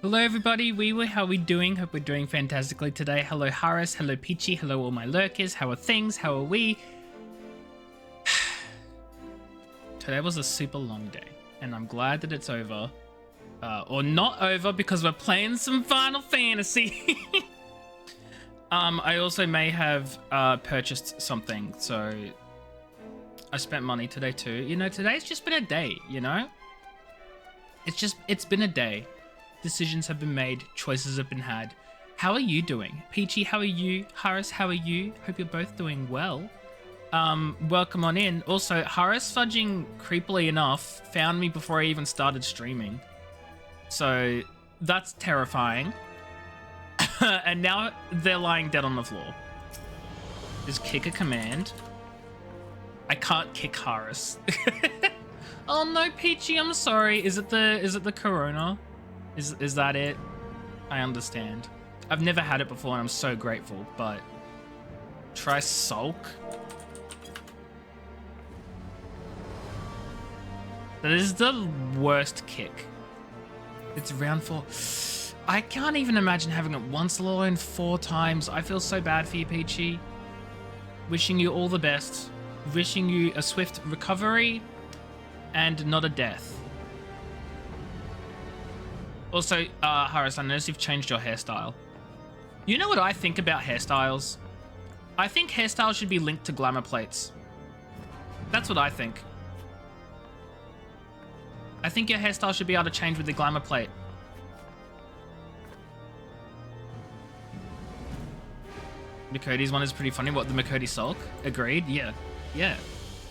Hello everybody, how are we doing? Hope we're doing fantastically today. Hello Haris, hello Peachy, hello all my lurkers. How are things? How are we? Today was a super long day, and I'm glad that it's over. Or not over, because we're playing some Final Fantasy. I also may have purchased something, so I spent money today too. You know, today's just been a day, you know? It's been a day. Decisions have been made, choices have been had. How are you doing? Peachy, how are you? Haris, how are you? Hope you're both doing well. Welcome on in. Also, Haris, fudging creepily enough, found me before I even started streaming. So, that's terrifying. And now they're lying dead on the floor. Just kick a command. I can't kick Haris. Oh no, Peachy, I'm sorry. Is it the corona? Is that it? I understand. I've never had it before and I'm so grateful, but Try sulk. That is the worst kick. It's round 4. I can't even imagine having it once, let alone 4 times. I feel so bad for you, Peachy. Wishing you all the best. Wishing you a swift recovery and not a death. Also, Harris, I noticed you've changed your hairstyle. You know what I think about hairstyles? I think hairstyles should be linked to glamour plates. That's what I think. I think your hairstyle should be able to change with the glamour plate. McCurdy's one is pretty funny. What, the McCurdy sulk? Agreed. Yeah. Yeah.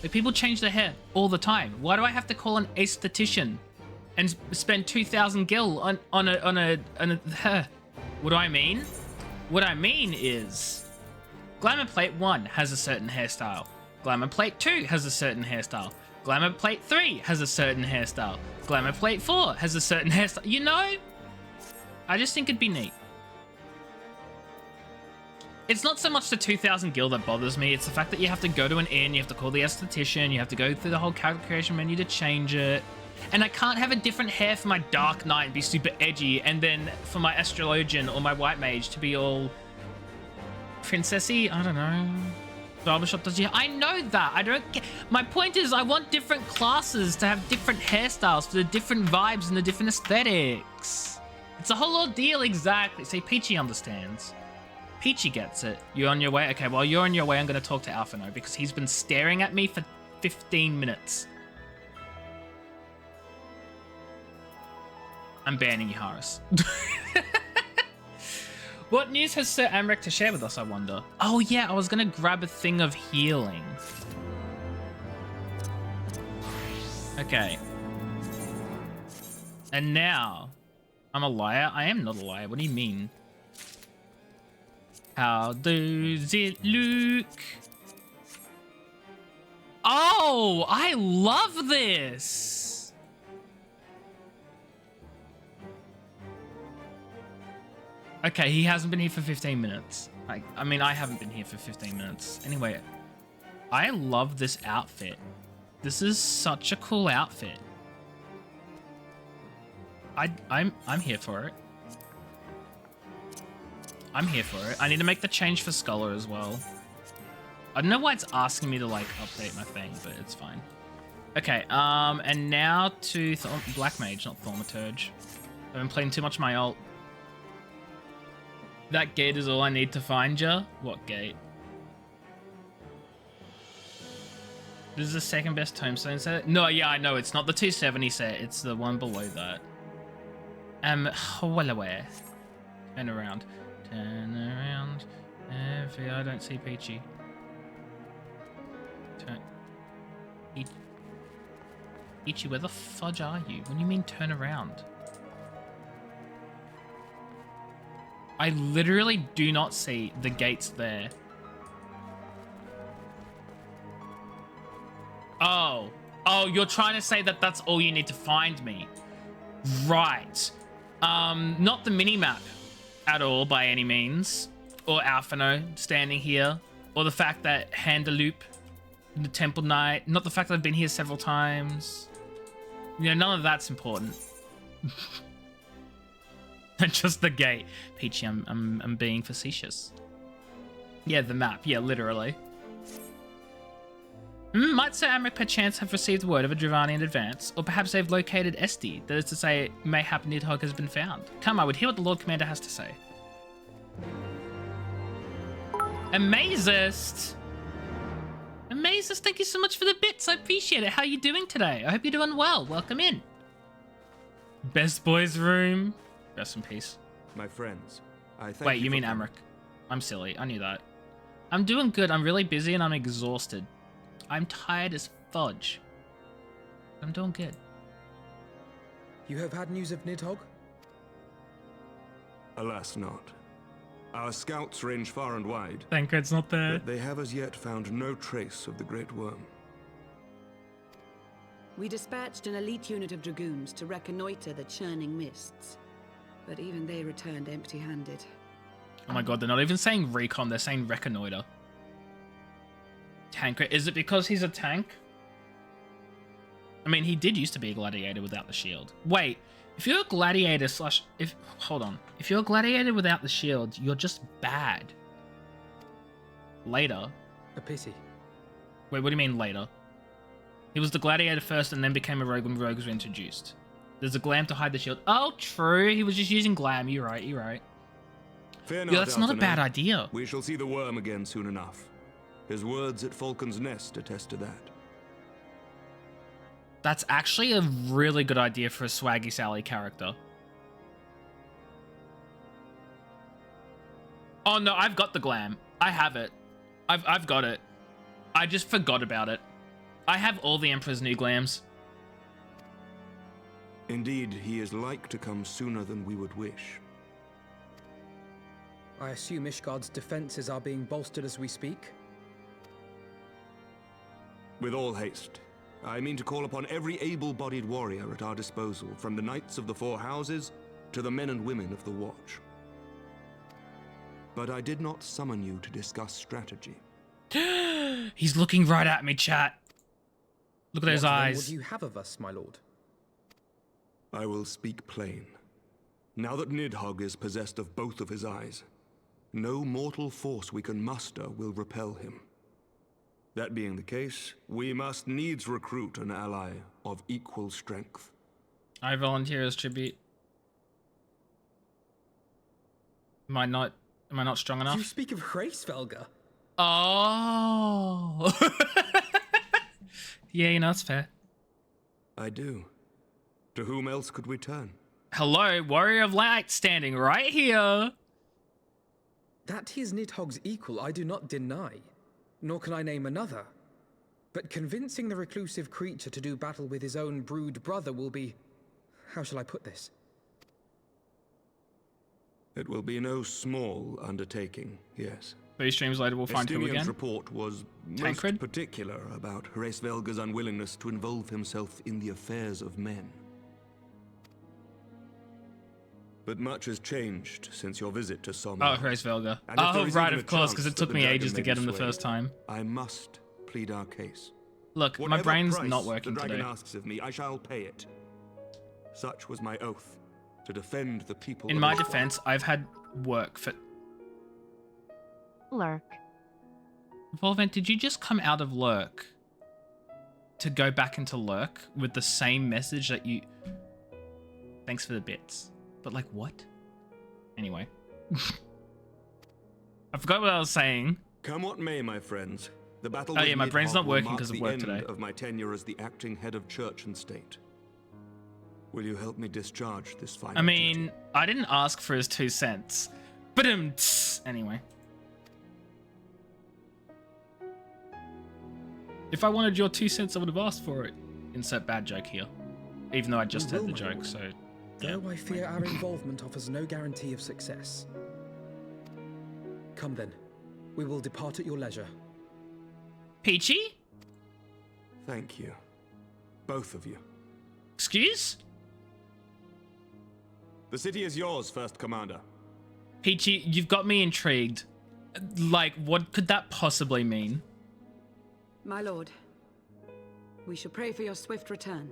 Like, people change their hair all the time. Why do I have to call an aesthetician and spend 2,000 gil on a what do I mean? What I mean is Glamour Plate 1 has a certain hairstyle. Glamour Plate 2 has a certain hairstyle. Glamour Plate 3 has a certain hairstyle. Glamour Plate 4 has a certain hairstyle. You know? I just think it'd be neat. It's not so much the 2,000 gil that bothers me. It's the fact that you have to go to an inn, you have to call the esthetician, you have to go through the whole character creation menu to change it. And I can't have a different hair for my Dark Knight and be super edgy, and then for my Astrologian or my White Mage to be all princessy. I don't know. Barbershop does you. I know that. I don't get. My point is, I want different classes to have different hairstyles for the different vibes and the different aesthetics. It's a whole ordeal, exactly. See, Peachy understands. Peachy gets it. You're on your way? Okay, while you're on your way, I'm going to talk to Alphino because he's been staring at me for 15 minutes. I'm banning you, Harris. What news has Sir Amrek to share with us, I wonder? Oh yeah, I was going to grab a thing of healing. Okay. And now, I'm a liar? I am not a liar. What do you mean? How does it look? Oh, I love this. Okay, he hasn't been here for 15 minutes. I mean, I haven't been here for 15 minutes. Anyway, I love this outfit. This is such a cool outfit. I'm here for it. I'm here for it. I need to make the change for Scholar as well. I don't know why it's asking me to, like, update my thing, but it's fine. Okay, and now to Black Mage, not Thaumaturge. I've been playing too much of my ult. That gate is all I need to find ya? What gate? This is the second best tombstone set? No, yeah, I know. It's not the 270 set. It's the one below that. Well aware. Turn around. Turn around. I don't see Peachy. Turn. Peachy, where the fudge are you? What do you mean turn around? I literally do not see the gates there. Oh. Oh, you're trying to say that that's all you need to find me. Right. Not the minimap at all by any means. Or Alphino standing here. Or the fact that Handaloop, the Temple Knight. Not the fact that I've been here several times. You know, none of that's important. Just the gate. Peachy, I'm being facetious. Yeah, the map. Yeah, literally. Might Sir Amrek perchance have received word of a Dravanian advance, or perhaps they've located Esti, that is to say, mayhap Nidhogg has been found. Come, I would hear what the Lord Commander has to say. Amazist! Amazist, thank you so much for the bits. I appreciate it. How are you doing today? I hope you're doing well. Welcome in. Best boys room. Rest in peace. My friends, I thank Wait, you mean Amrek? I'm silly. I knew that. I'm doing good. I'm really busy and I'm exhausted. I'm tired as fudge. I'm doing good. You have had news of Nidhogg? Alas not. Our scouts range far and wide. Thank God it's not there. But they have as yet found no trace of the Great Worm. We dispatched an elite unit of dragoons to reconnoiter the churning mists. But even they returned empty-handed. Oh my god, they're not even saying recon, they're saying reconnoiter. Tank. Is it because he's a tank? I mean, he did used to be a gladiator without the shield. Wait, if you're a gladiator slash... Hold on. If you're a gladiator without the shield, you're just bad. Later. A pity. Wait, what do you mean later? He was the gladiator first and then became a rogue when rogues were introduced. There's a glam to hide the shield. Oh, true. He was just using glam. You're right, you're right. Fear Yeah, that's not a bad idea. We shall see the worm again soon enough. His words at Falcon's Nest attest to that. That's actually a really good idea for a Swaggy Sally character. Oh no, I've got the glam. I have it. I've got it. I just forgot about it. I have all the Emperor's new glams. Indeed, he is like to come sooner than we would wish. I assume Ishgard's defenses are being bolstered as we speak? With all haste. I mean to call upon every able-bodied warrior at our disposal, from the Knights of the Four Houses to the men and women of the Watch. But I did not summon you to discuss strategy. He's looking right at me, chat. Look at those What then eyes. would you have of us, my lord? I will speak plain. Now that Nidhogg is possessed of both of his eyes, no mortal force we can muster will repel him. That being the case, we must needs recruit an ally of equal strength. I volunteer as tribute. Am I not strong enough? You speak of Hraesvelga? Oh. Yeah, you know, it's fair. I do. To whom else could we turn? Hello, Warrior of Light standing right here. That he is Nidhogg's equal, I do not deny. Nor can I name another. But convincing the reclusive creature to do battle with his own brood brother will be... How shall I put this? It will be no small undertaking, yes. 3 streams later, we'll find who Estinian's again. report was Tancred? most particular about Hraesvelga's unwillingness to involve himself in the affairs of men. But much has changed since your visit to Sommer. Oh, Hraesvelga. And if there Oh, is right, even of a course, chance because it that took the me dragon ages to may get be him the swayed, first time. I must plead our case. Look, my Whatever brain's price not working the dragon today. asks of me, I shall pay it. Such was my oath, to defend the people. In of my Ishgard. defense, I've had work for... Lurk. Volvent, did you just come out of Lurk to go back into Lurk with the same message that you... Thanks for the bits. But like, what? Anyway. I forgot what I was saying. Come what may, my friends. The battle Oh with yeah, my brain's Nidhogg not will working mark because of the work end today. of my tenure as the acting head of church and state. Will you help me discharge this final I mean, duty? I didn't ask for his 2 cents. But anyway. If I wanted your 2 cents, I would have asked for it. Insert bad joke here. Even though I just We had will, the my joke, lord. so... Yeah. Though I fear our involvement offers no guarantee of success. Come then. We will depart at your leisure. Peachy? Thank you. Both of you. Excuse? The city is yours, First Commander. Peachy, you've got me intrigued. Like, what could that possibly mean? My lord, we shall pray for your swift return.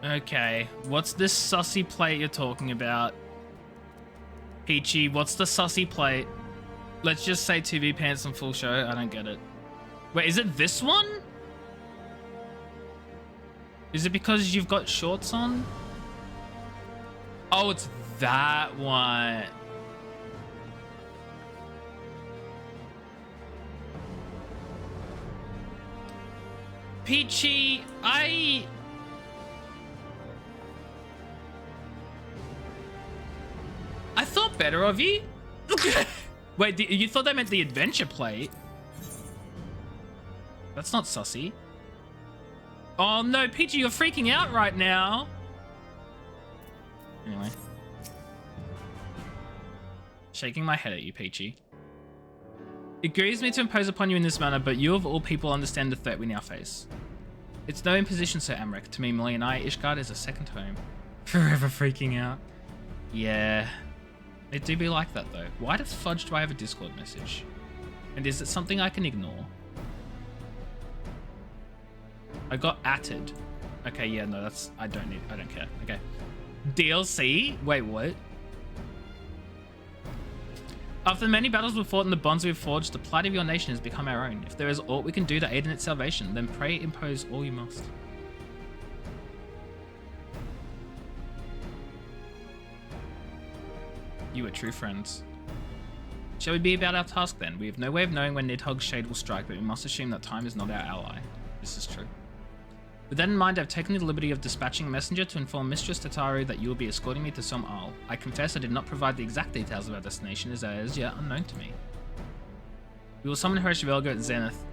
Okay, what's this sussy plate you're talking about? Peachy, what's the sussy plate? Let's just say 2V pants and full show. I don't get it. Wait, is it this one? Is it because you've got shorts on? Oh, it's that one. Peachy, I thought better of you. Wait, you thought that meant the adventure plate? That's not sussy. Oh no, Peachy, you're freaking out right now. Anyway. Shaking my head at you, Peachy. It grieves me to impose upon you in this manner, but you of all people understand the threat we now face. It's no imposition, Sir Amrek. To me, Molly and I, Ishgard is a second home. Forever freaking out. Yeah. It do be like that, though. Why the fudge do I have a Discord message? And is it something I can ignore? I got atted. Okay, yeah, no, that's... I don't care. Okay. DLC? Wait, what? After the many battles we've fought and the bonds we've forged, the plight of your nation has become our own. If there is aught we can do to aid in its salvation, then pray impose all you must. You are true friends. Shall we be about our task then? We have no way of knowing when Nidhogg's shade will strike, but we must assume that time is not our ally. This is true. With that in mind, I've taken the liberty of dispatching a messenger to inform Mistress Tataru that you will be escorting me to some isle. I confess I did not provide the exact details of our destination, as they are as yet unknown to me. We will summon Hershvelga at Zenith?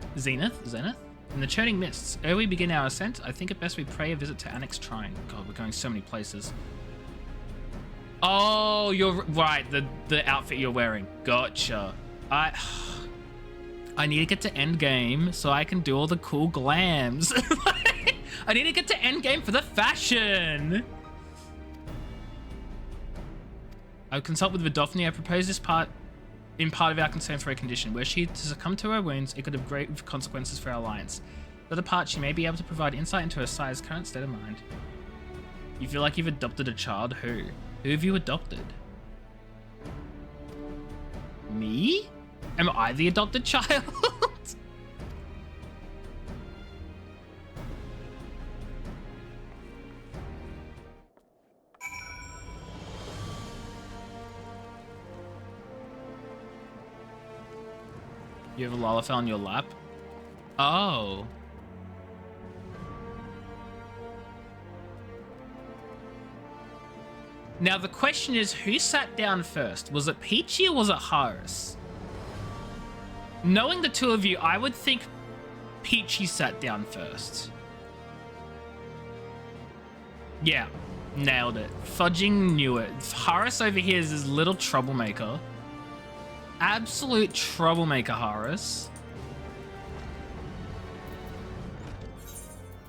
In the churning mists. Ere we begin our ascent, I think it best we pay a visit to Annex Shrine. God, we're going so many places. Oh, you're right, the outfit you're wearing. Gotcha. I need to get to endgame so I can do all the cool glams. I need to get to endgame for the fashion. I will consult with Vidofni. I propose this part of our concern for her condition. Were she to succumb to her wounds, it could have grave consequences for our alliance. For the part, she may be able to provide insight into her sire's current state of mind. You feel like you've adopted a child? Who? Who have you adopted? Me? Am I the adopted child? You have a Lalafell on your lap? Oh. Now the question is, who sat down first? Was it Peachy or was it Haris? Knowing the two of you, I would think Peachy sat down first. Yeah, nailed it. Fudging knew it. Haris over here is this little troublemaker. Absolute troublemaker, Haris.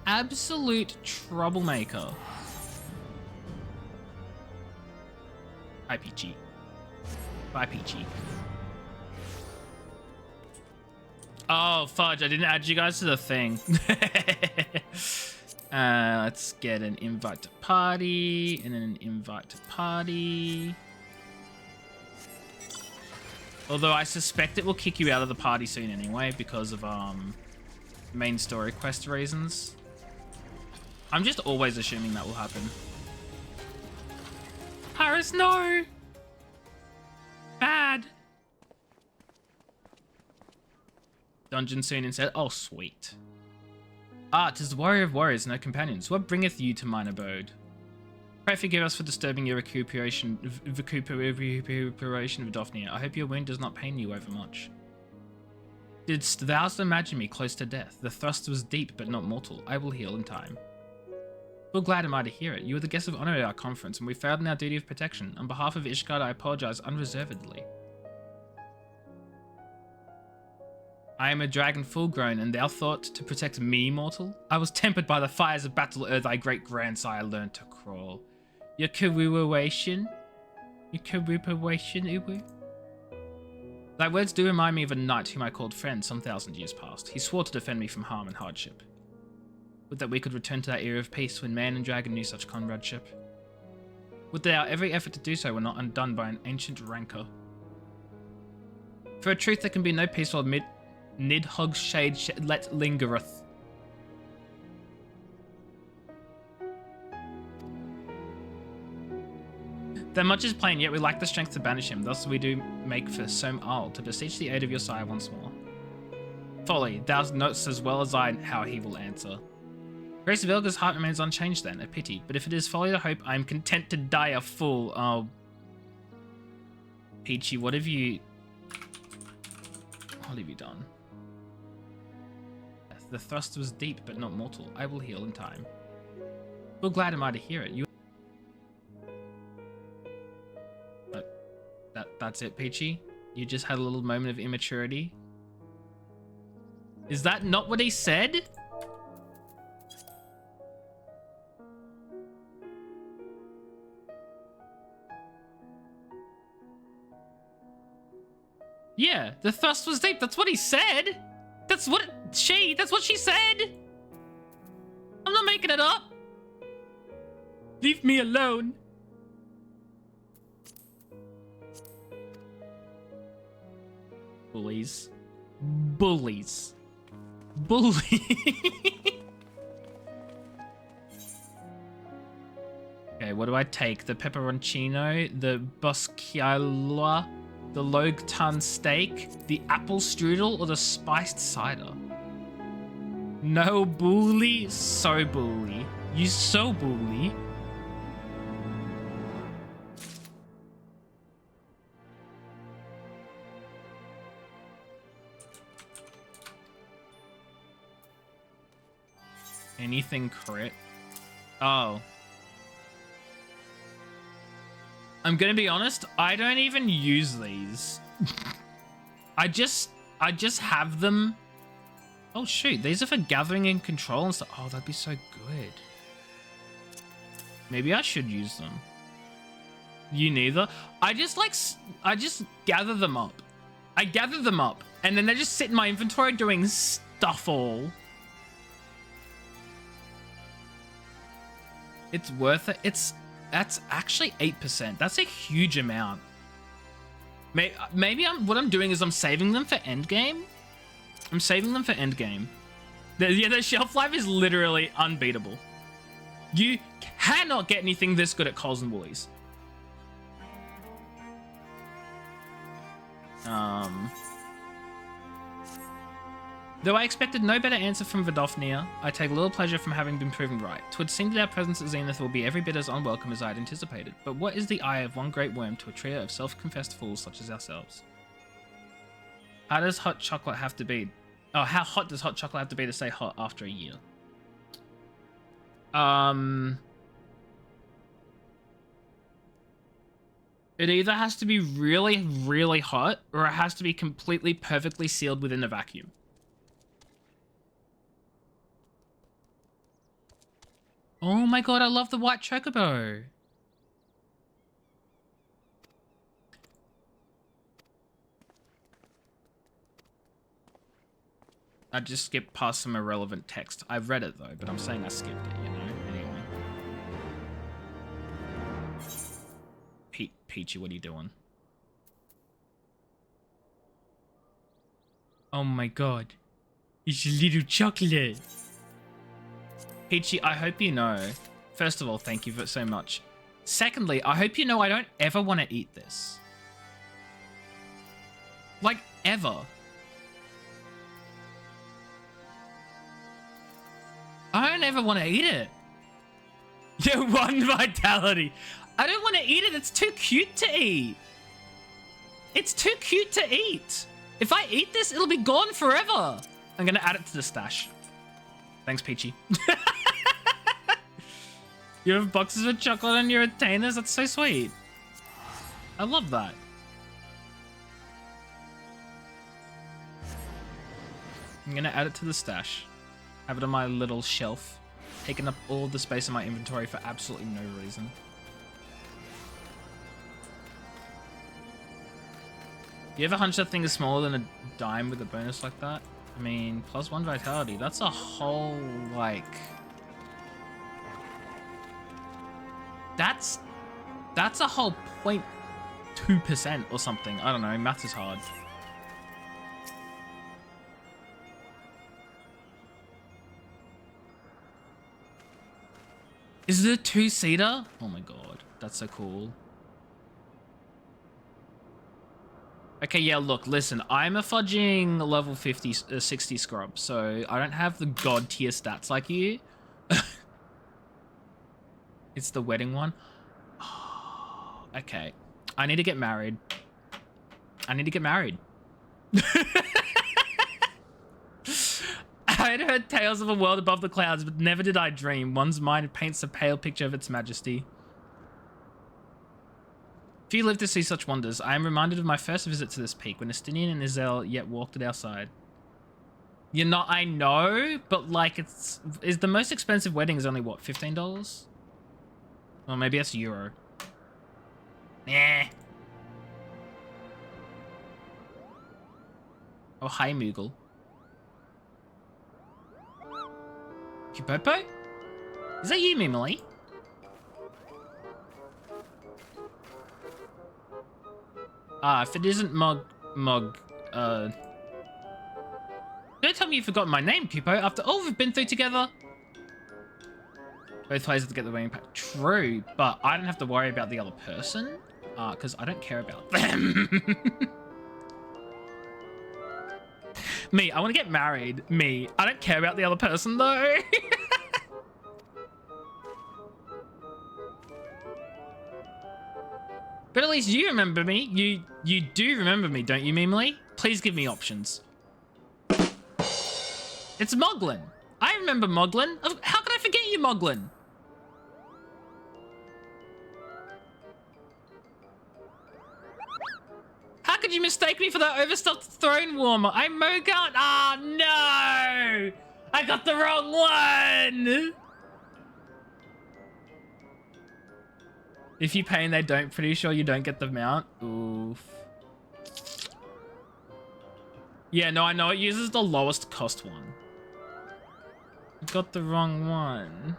Absolute troublemaker. Bye, Peachy. Bye, Peachy. Oh, fudge. I didn't add you guys to the thing. Let's get an invite to party and then an invite to party. Although I suspect it will kick you out of the party soon anyway because of main story quest reasons. I'm just always assuming that will happen. Haris, no! Bad! Dungeon soon instead. Oh, sweet. Ah, 'tis the warrior of warriors, no companions. What bringeth you to mine abode? Pray forgive us for disturbing your recuperation of Daphnia. I hope your wound does not pain you overmuch. Didst thou imagine me close to death? The thrust was deep, but not mortal. I will heal in time. Full glad am I to hear it. You were the guest of honor at our conference, and we failed in our duty of protection. On behalf of Ishgard, I apologize unreservedly. I am a dragon full grown, and thou thought to protect me, mortal? I was tempered by the fires of battle ere thy great grandsire learned to crawl. Your Karuation? Uwu? Thy words do remind me of a knight whom I called friend some 1,000 years past. He swore to defend me from harm and hardship. Would that we could return to that era of peace when man and dragon knew such comradeship. Would that our every effort to do so were not undone by an ancient rancor. For a truth there can be no peace while Nidhogg's shade let lingereth. Though much is plain, yet we lack the strength to banish him. Thus we do make for Som Al to beseech the aid of your sire once more. Folly, thou knowest as well as I how he will answer. Grace Vilga's heart remains unchanged then, a pity. But if it is folly to hope, I am content to die a fool. Oh, Peachy, what have you done? The thrust was deep, but not mortal. I will heal in time. Well, glad am I to hear it. That's it, Peachy? You just had a little moment of immaturity? Is that not what he said? Yeah, the thrust was deep. That's what he said. That's what she said. I'm not making it up. Leave me alone. Bullies. Bullies. Okay, what do I take? The pepperoncino, the boschiala, the Logtan steak, the apple strudel, or the spiced cider? No, bully. So bully. You so bully. Anything crit? Oh. I'm gonna be honest, I don't even use these. I just have them. Oh shoot, these are for gathering and control and stuff. Oh, that'd be so good. Maybe I should use them. You neither? I just gather them up. I gather them up, and then they just sit in my inventory doing stuff all. It's worth it. That's actually 8%. That's a huge amount. Maybe what I'm doing is I'm saving them for endgame. I'm saving them for endgame. Yeah, the shelf life is literally unbeatable. You cannot get anything this good at Coles and Woolies. Though I expected no better answer from Vidofnir, I take little pleasure from having been proven right. 'Twould seem that our presence at Zenith will be every bit as unwelcome as I had anticipated. But what is the eye of one great worm to a trio of self-confessed fools such as ourselves? How does hot chocolate have to be? Oh, how hot does hot chocolate have to be to say hot after a year? It either has to be really, really hot, or it has to be completely, perfectly sealed within a vacuum. Oh my god, I love the white chocobo. I just skipped past some irrelevant text. I've read it though, but I'm saying I skipped it, you know? Anyway. Peachy, what are you doing? Oh my god. It's a little chocolate. Peachy, I hope you know. First of all, thank you so much. Secondly, I hope you know I don't ever want to eat this. Like, ever. I don't ever want to eat it. Yeah, 1 vitality. I don't want to eat it. It's too cute to eat. It's too cute to eat. If I eat this, it'll be gone forever. I'm going to add it to the stash. Thanks, Peachy. You have boxes of chocolate on your retainers? That's so sweet. I love that. I'm going to add it to the stash. Have it on my little shelf. Taking up all the space in my inventory for absolutely no reason. You ever hunch that thing is smaller than a dime with a bonus like that? I mean, +1 vitality. That's a whole, like... That's a whole 0.2% or something. I don't know. Math is hard. Is it a 2-seater? Oh my god. That's so cool. Okay, yeah, look, listen. I'm a fudging level 60 scrub, so I don't have the god tier stats like you. It's the wedding one. Oh, okay. I need to get married. I need to get married. I had heard tales of a world above the clouds, but never did I dream. One's mind paints a pale picture of its majesty. If you live to see such wonders, I am reminded of my first visit to this peak, when Estinian and Izel yet walked at our side. You're not, I know, but like is the most expensive wedding is only what, $15? Well, maybe that's euro. Nah. Oh, hi, Moogle. Kipopo? Is that you, Mimily? If it isn't Mog, don't tell me you've forgotten my name, Kupo, after all we've been through together. Both players have to get the wedding pack. True, but I don't have to worry about the other person, because I don't care about them. Me, I want to get married. Me, I don't care about the other person, though. But at least you remember me. You do remember me, don't you, Mimily? Please give me options. It's Moglin. I remember Moglin. How could I forget you, Moglin? How could you mistake me for that overstuffed throne warmer? I'm Mogart. Ah, no! I got the wrong one! If you pay and they don't, pretty sure you don't get the mount. Oof. Yeah, no, I know it uses the lowest cost one. I got the wrong one.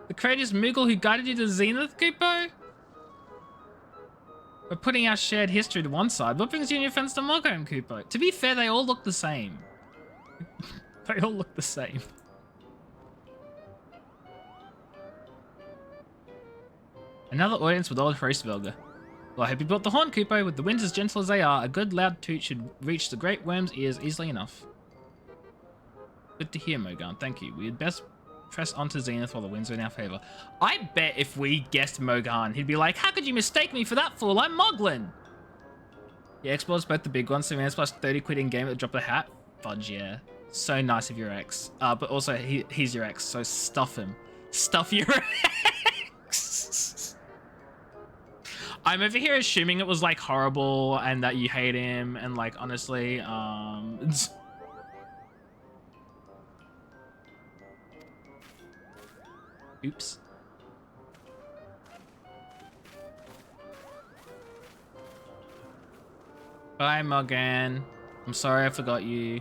The courageous Moogle who guided you to Zenith, Kupo? We're putting our shared history to one side. What brings you and your friends to Mogholm, Kupo? To be fair, they all look the same. They all look the same. Another audience with old Heavensward. Well, I hope you brought the horn, Kupo. With the winds as gentle as they are, a good loud toot should reach the great worm's ears easily enough. Good to hear, Mogan. Thank you. We had best press on to Zenith while the winds are in our favor. I bet if we guessed Mogan, he'd be like, how could you mistake me for that fool? I'm Moglin. Yeah, explores both the big ones, so man plus 30 quid in game at the drop of the hat. Fudge, yeah. So nice of your ex. But also, he's your ex, so stuff him. Stuff your ex. I'm over here assuming it was like horrible and that you hate him and like honestly, oops. Bye, Mogan. I'm sorry I forgot you.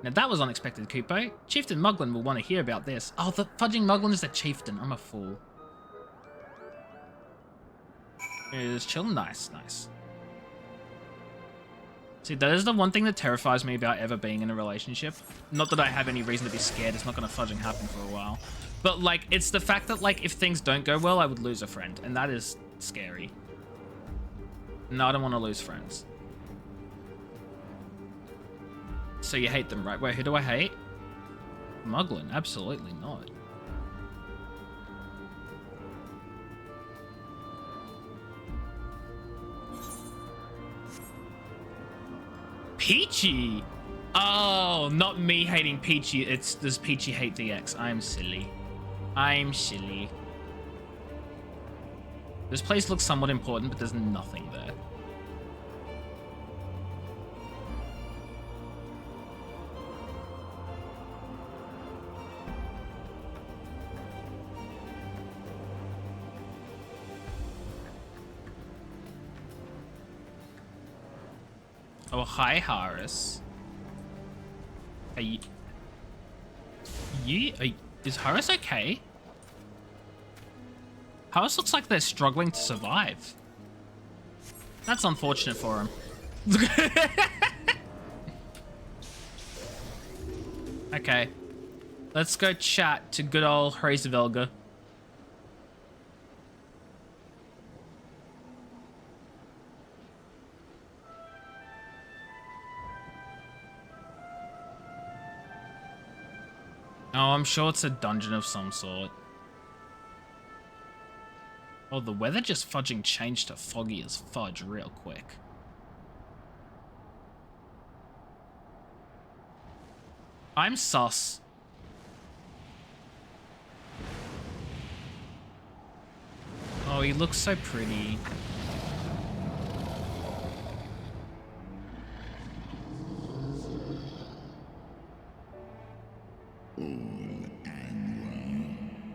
Now that was unexpected, Kupo. Chieftain Moglin will want to hear about this. Oh, the fudging Moglin is the chieftain. I'm a fool. Is chill. Nice, nice. See, that is the one thing that terrifies me about ever being in a relationship. Not that I have any reason to be scared. It's not going to fudging happen for a while. But, like, it's the fact that, like, if things don't go well, I would lose a friend. And that is scary. No, I don't want to lose friends. So you hate them, right? Wait, who do I hate? Moglin. Absolutely not. Peachy! Oh, not me hating Peachy. It's does Peachy hate DX? I'm silly. I'm silly. This place looks somewhat important, but there's nothing there. Oh, hi, Harris. Are you... Is Harris okay? Harris looks like they're struggling to survive. That's unfortunate for him. Okay. Let's go chat to good old Heavensward. Oh, I'm sure it's a dungeon of some sort. Oh, the weather just fudging changed to foggy as fudge real quick. I'm sus. Oh, he looks so pretty.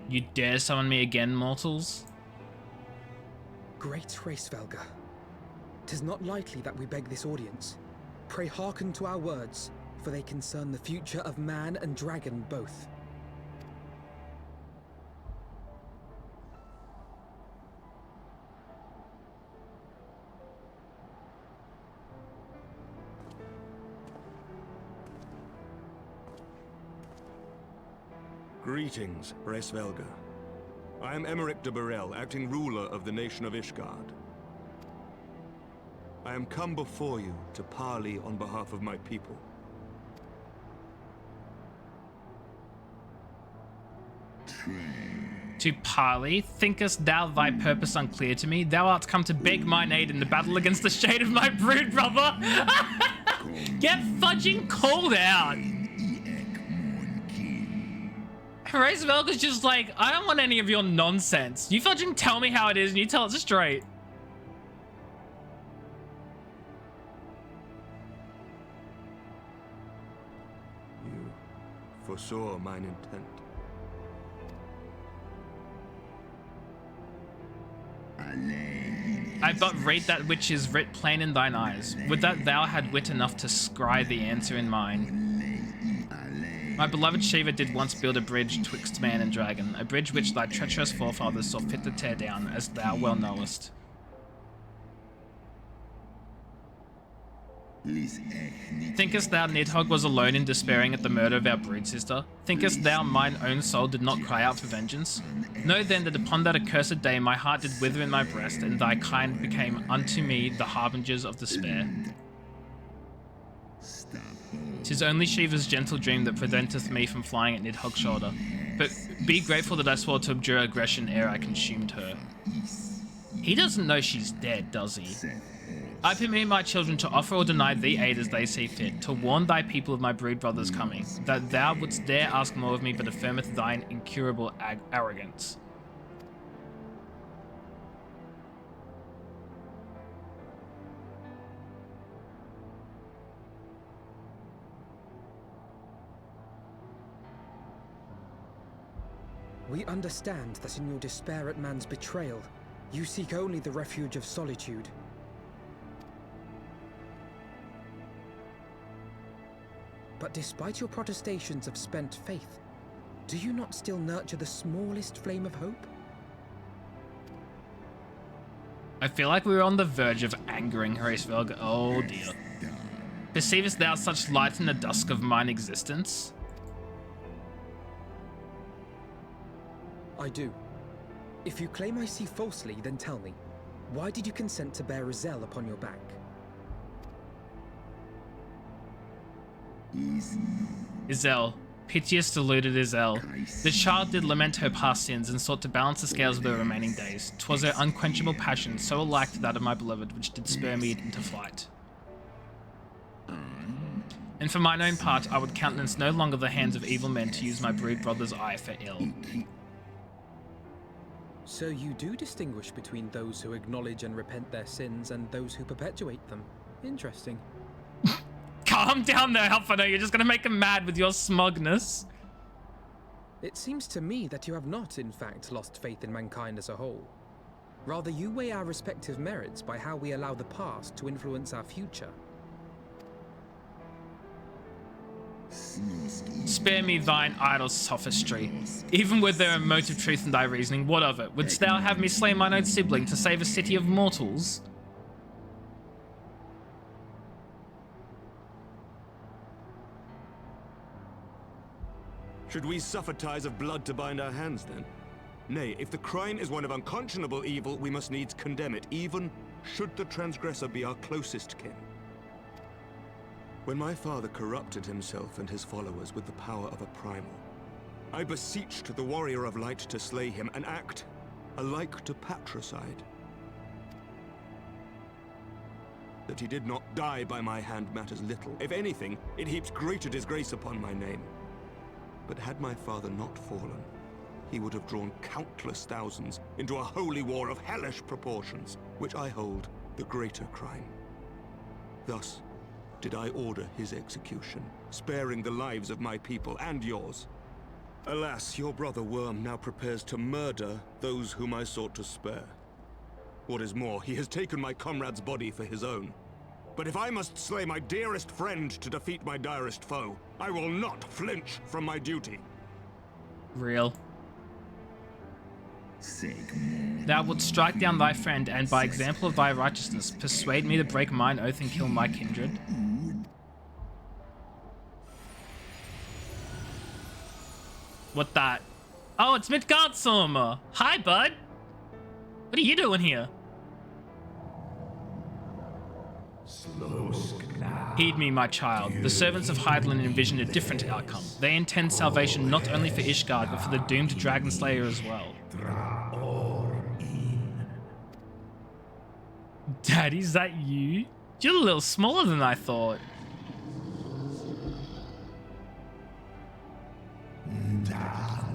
You dare summon me again, mortals? Great Hraesvelga, 'tis not lightly that we beg this audience. Pray hearken to our words, for they concern the future of man and dragon both. Greetings, Hraesvelga. I am Emeric de Burrell, acting ruler of the nation of Ishgard. I am come before you to parley on behalf of my people. To parley, thinkest thou thy purpose unclear to me? Thou art come to beg mine aid in the battle against the shade of my brood brother. Get fudging called out. Hraesvelga's just like, I don't want any of your nonsense. You fudging tell me how it is and you tell it straight. You foresaw mine intent. I but read that which is writ plain in thine eyes. Would that thou had wit enough to scry the answer in mine. My beloved Shiva did once build a bridge twixt man and dragon, a bridge which thy treacherous forefathers saw fit to tear down, as thou well knowest. Thinkest thou Nidhogg was alone in despairing at the murder of our brood sister? Thinkest thou mine own soul did not cry out for vengeance? Know then that upon that accursed day my heart did wither in my breast, and thy kind became unto me the harbingers of despair. 'Tis only Shiva's gentle dream that preventeth me from flying at Nidhogg's shoulder. But be grateful that I swore to abjure aggression ere I consumed her. He doesn't know she's dead, does he? I permit my children to offer or deny thee aid as they see fit, to warn thy people of my brood brother's coming, that thou wouldst dare ask more of me but affirmeth thine incurable arrogance. We understand that in your despair at man's betrayal, you seek only the refuge of solitude. But despite your protestations of spent faith, do you not still nurture the smallest flame of hope? I feel like we were on the verge of angering Hraesvelga. Oh dear. Perceivest thou such light in the dusk of mine existence? I do. If you claim I see falsely, then tell me, why did you consent to bear Rizel upon your back? Izel, piteous deluded Izel. The child did lament her past sins and sought to balance the scales of her remaining days. 'Twas her unquenchable passion, so alike to that of my beloved, which did spur me into flight. And for mine own part, I would countenance no longer the hands of evil men to use my brood brother's eye for ill. So you do distinguish between those who acknowledge and repent their sins and those who perpetuate them. Interesting. Calm down there, Helfano. You're just gonna make him mad with your smugness. It seems to me that you have not, in fact, lost faith in mankind as a whole. Rather, you weigh our respective merits by how we allow the past to influence our future. Spare me thine idle sophistry. Even were there a motive truth in thy reasoning, what of it? Wouldst thou have me slay mine own sibling to save a city of mortals? Should we suffer ties of blood to bind our hands, then? Nay, if the crime is one of unconscionable evil, we must needs condemn it, even should the transgressor be our closest kin. When my father corrupted himself and his followers with the power of a primal, I beseeched the warrior of light to slay him, an act alike to patricide. That he did not die by my hand matters little. If anything, it heaps greater disgrace upon my name. But had my father not fallen, he would have drawn countless thousands into a holy war of hellish proportions, which I hold the greater crime. Thus did I order his execution, sparing the lives of my people and yours. Alas, your brother Worm now prepares to murder those whom I sought to spare. What is more, he has taken my comrade's body for his own. But if I must slay my dearest friend to defeat my direst foe, I will not flinch from my duty. Real. Thou wilt strike down thy friend, and by example of thy righteousness, persuade me to break mine oath and kill my kindred. What that? Oh, it's Midgardsormr! Hi, bud! What are you doing here? Heed me, my child. The servants of Hydaelyn envision a different outcome. They intend salvation not only for Ishgard, but for the doomed Dragon Slayer as well. Daddy, is that you? You're a little smaller than I thought.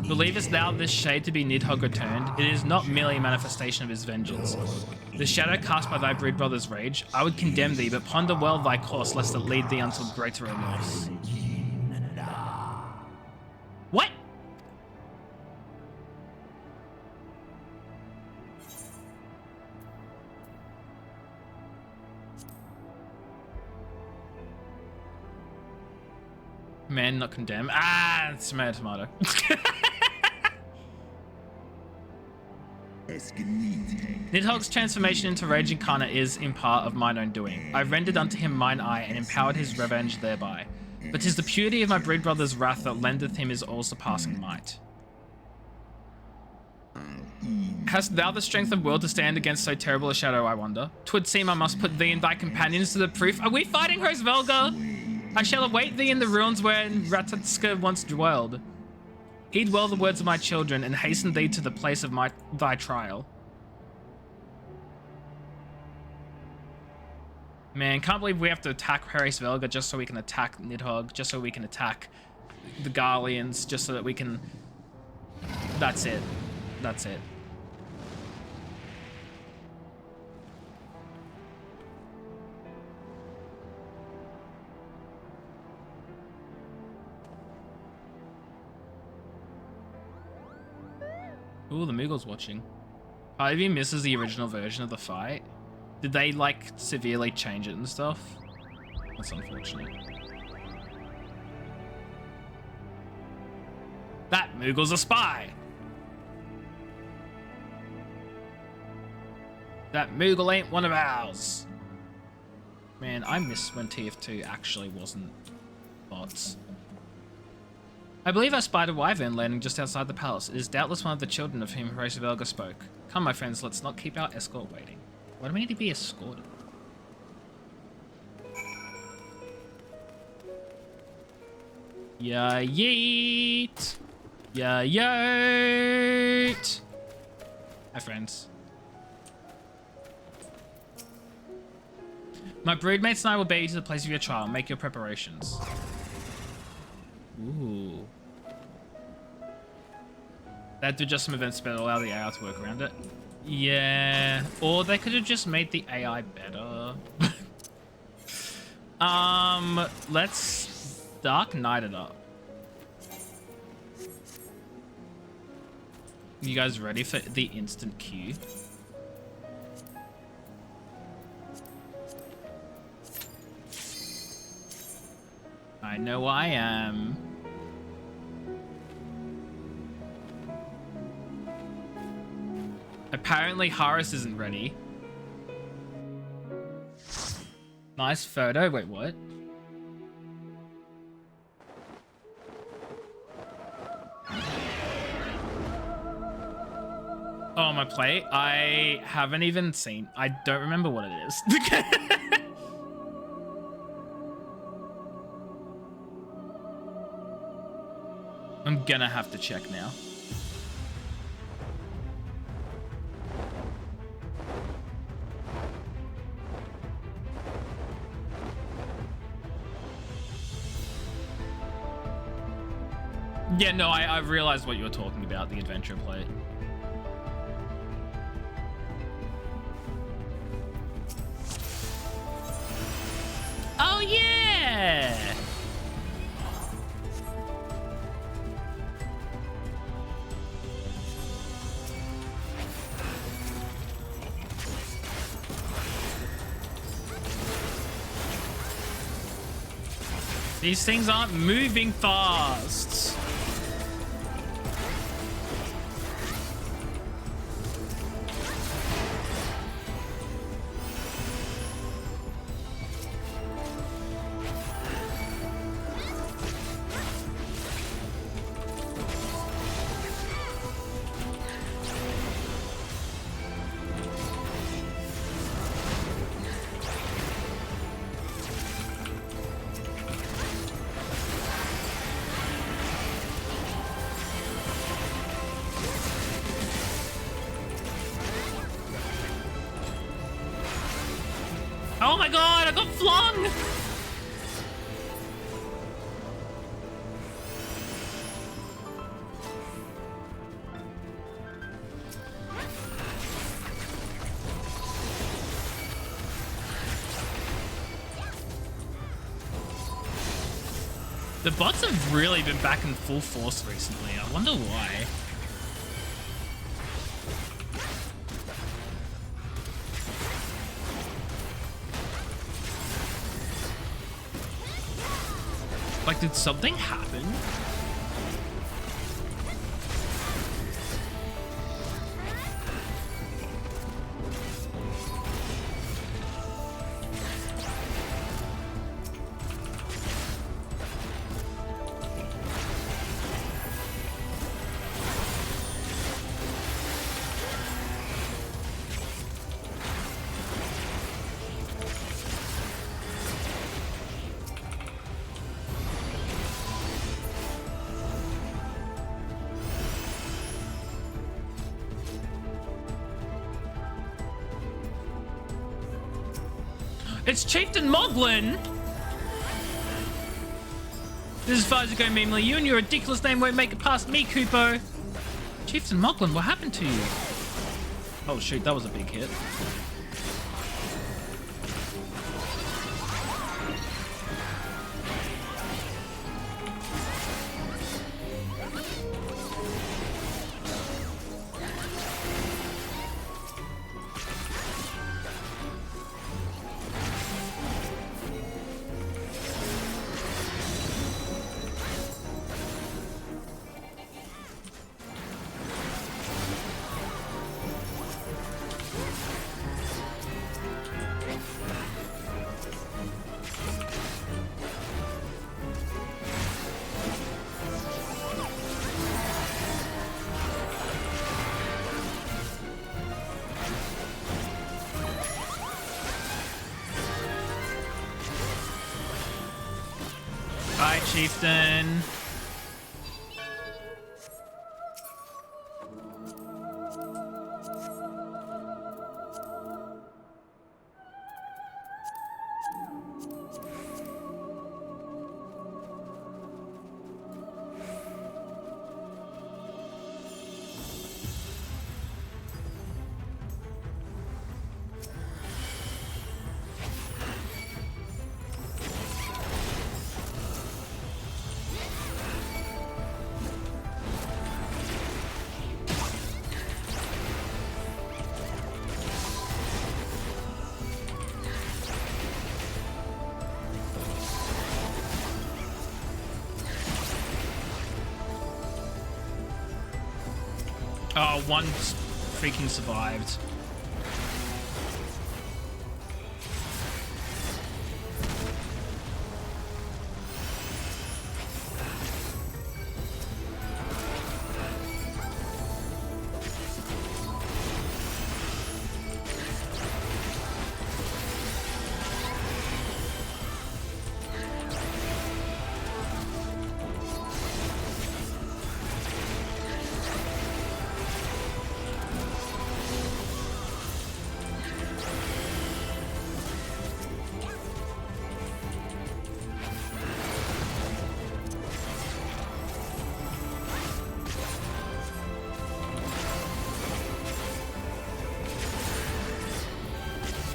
Believest thou this shade to be Nidhogg returned? It is not merely a manifestation of his vengeance. The shadow cast by thy brood brother's rage, I would condemn thee, but ponder well thy course, lest it lead thee unto greater remorse. What? Man, not condemn. Ah, it's tomato. Nidhogg's transformation into Rage Incarnate is, in part, of mine own doing. I rendered unto him mine eye, and empowered his revenge thereby. But 'tis the purity of my brood brother's wrath that lendeth him his all-surpassing might. Hast thou the strength of will to stand against so terrible a shadow, I wonder? 'Twould seem I must put thee and thy companions to the proof. Are we fighting Hroesvelga? I shall await thee in the ruins wherein Ratatska once dwelled. Heed well the words of my children, and hasten thee to the place of thy trial. Man, can't believe we have to attack Hroesvelga just so we can attack Nidhogg, just so we can attack the Garleans, just so that we can... That's it. That's it. Ooh, the Moogle's watching. Part of you misses the original version of the fight. Did they, like, severely change it and stuff? That's unfortunate. That Moogle's a spy! That Moogle ain't one of ours! Man, I miss when TF2 actually wasn't bots. I believe I spied a wyvern landing just outside the palace. It is doubtless one of the children of whom Hroesvelga spoke. Come, my friends, let's not keep our escort waiting. Why do we need to be escorted? Yeah, yeet! Yeah, yeet! Hi, friends. My broodmates and I will bear you to the place of your trial. Make your preparations. Ooh. That did just some events better, allow the AI to work around it. Yeah, or they could have just made the AI better. Let's Dark Knight it up. You guys ready for the instant queue? I know I am. Apparently Horus isn't ready. Nice photo. Wait, what? Oh, my plate? I haven't even seen. I don't remember what it is. I'm gonna have to check now. Yeah, no, I realized what you were talking about, the adventure plate. Oh, yeah! These things aren't moving fast. Oh my god, I got flung! The bots have really been back in full force recently. I wonder why. Like, did something happen? It's Chieftain Moglin! This is as far as you go, Memely. You and your ridiculous name won't make it past me, Kupo. Chieftain Moglin, what happened to you? Oh shoot, that was a big hit. Bye, Chieftain. Oh, one freaking survived.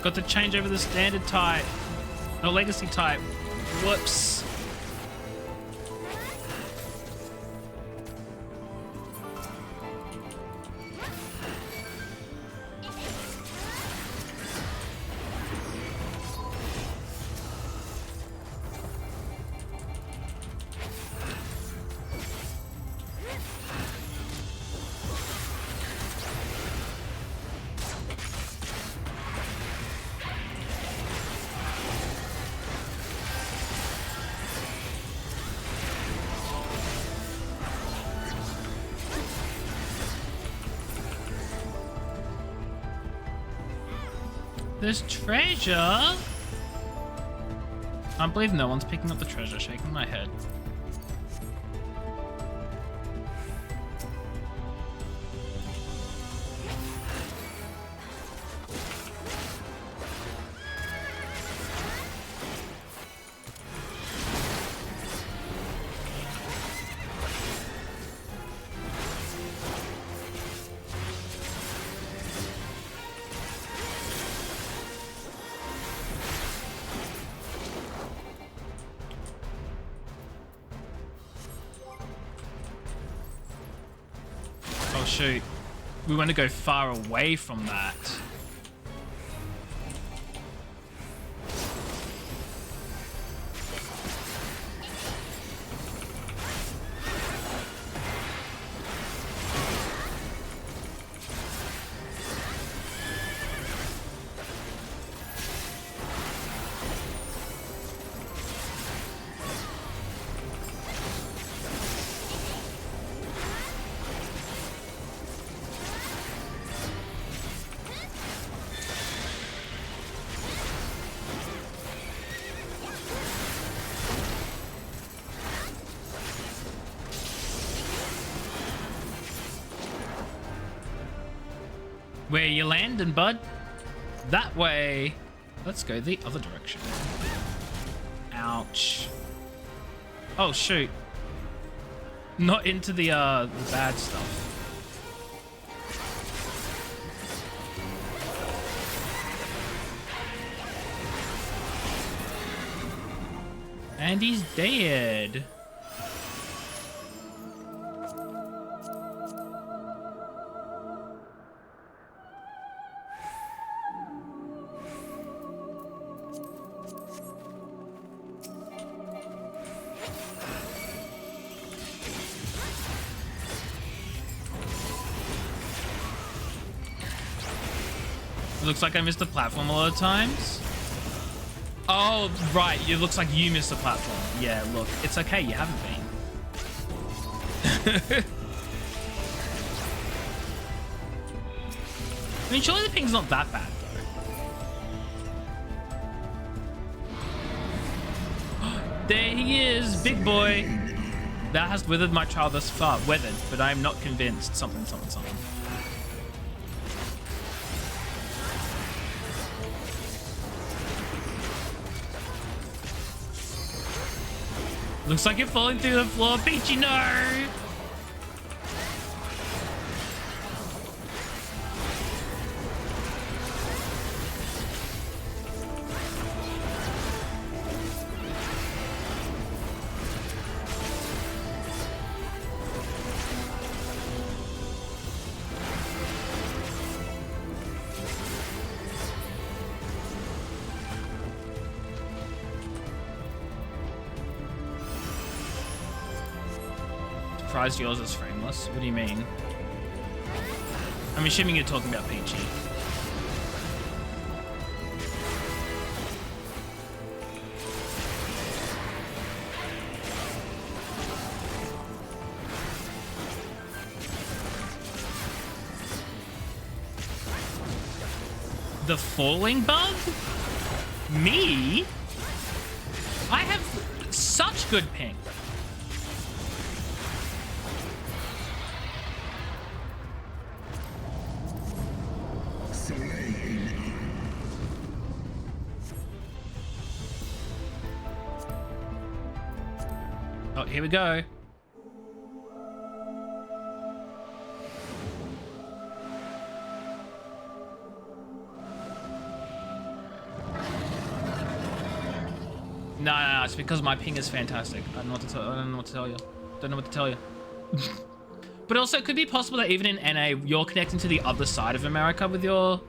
Got to change over the standard type. No, legacy type. Whoops. There's treasure? I believe no one's picking up the treasure, shaking my head. Oh shoot, we want to go far away from that. Where you landing, bud? That way. Let's go the other direction. Ouch. Oh, shoot. Not into the bad stuff. And he's dead. Looks like I missed the platform a lot of times. Oh, right. It looks like you missed the platform. Yeah, look. It's okay. You haven't been. I mean, surely the ping's not that bad, though. There he is, big boy. Thou hast withered my child thus far. Weathered, but I am not convinced. Something, something, something. Looks like you're falling through the floor, Peachy, no! Surprised yours is frameless. What do you mean? I'm assuming you're talking about Peachy. The falling bug? Me? I have such good ping. Oh, here we go. No, it's because my ping is fantastic. I don't know what to tell. I don't know what to tell you. Don't know what to tell you. But also, it could be possible that even in NA, you're connecting to the other side of America with your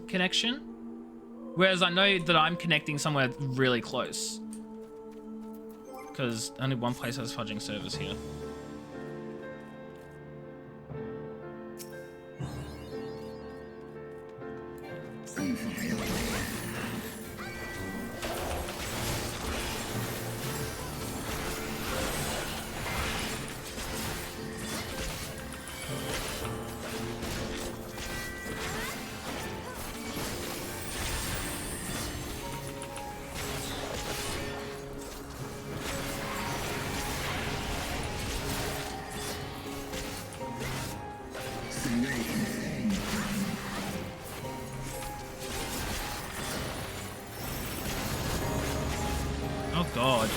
connection. Whereas I know that I'm connecting somewhere really close. Because only one place has fudging servers here. Oh god.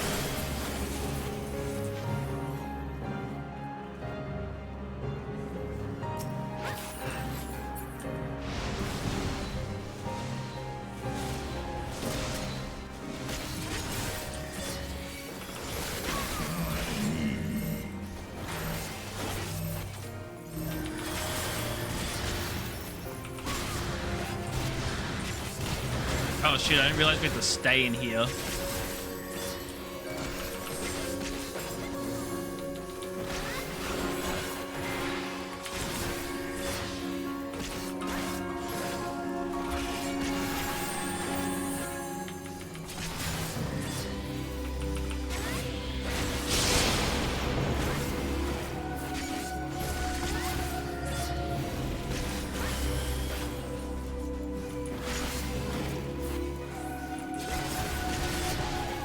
Oh shit, I didn't realize we had to stay in here.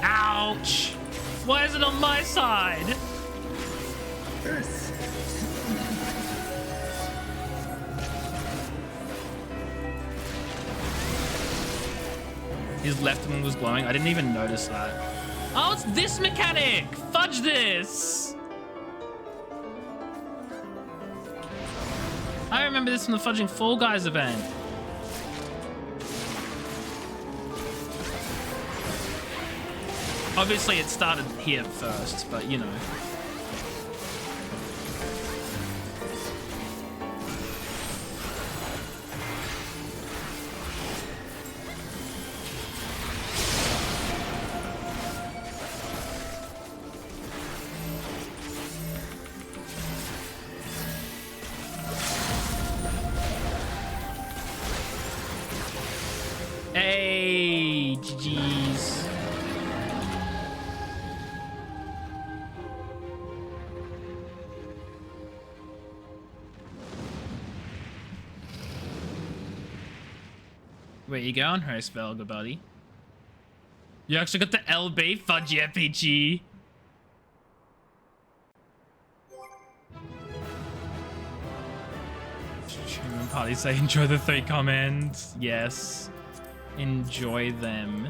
Ouch! Why is it on my side? His left one was glowing. I didn't even notice that. Oh, it's this mechanic! Fudge this! I remember this from the Fudging Fall Guys event. Obviously, it started here first, but you know. Hey, GG's. Where you going, Host Velga, buddy? You actually got the LB? Fudge yeah, PG. Human party say enjoy the 3 comments. Yes. Enjoy them.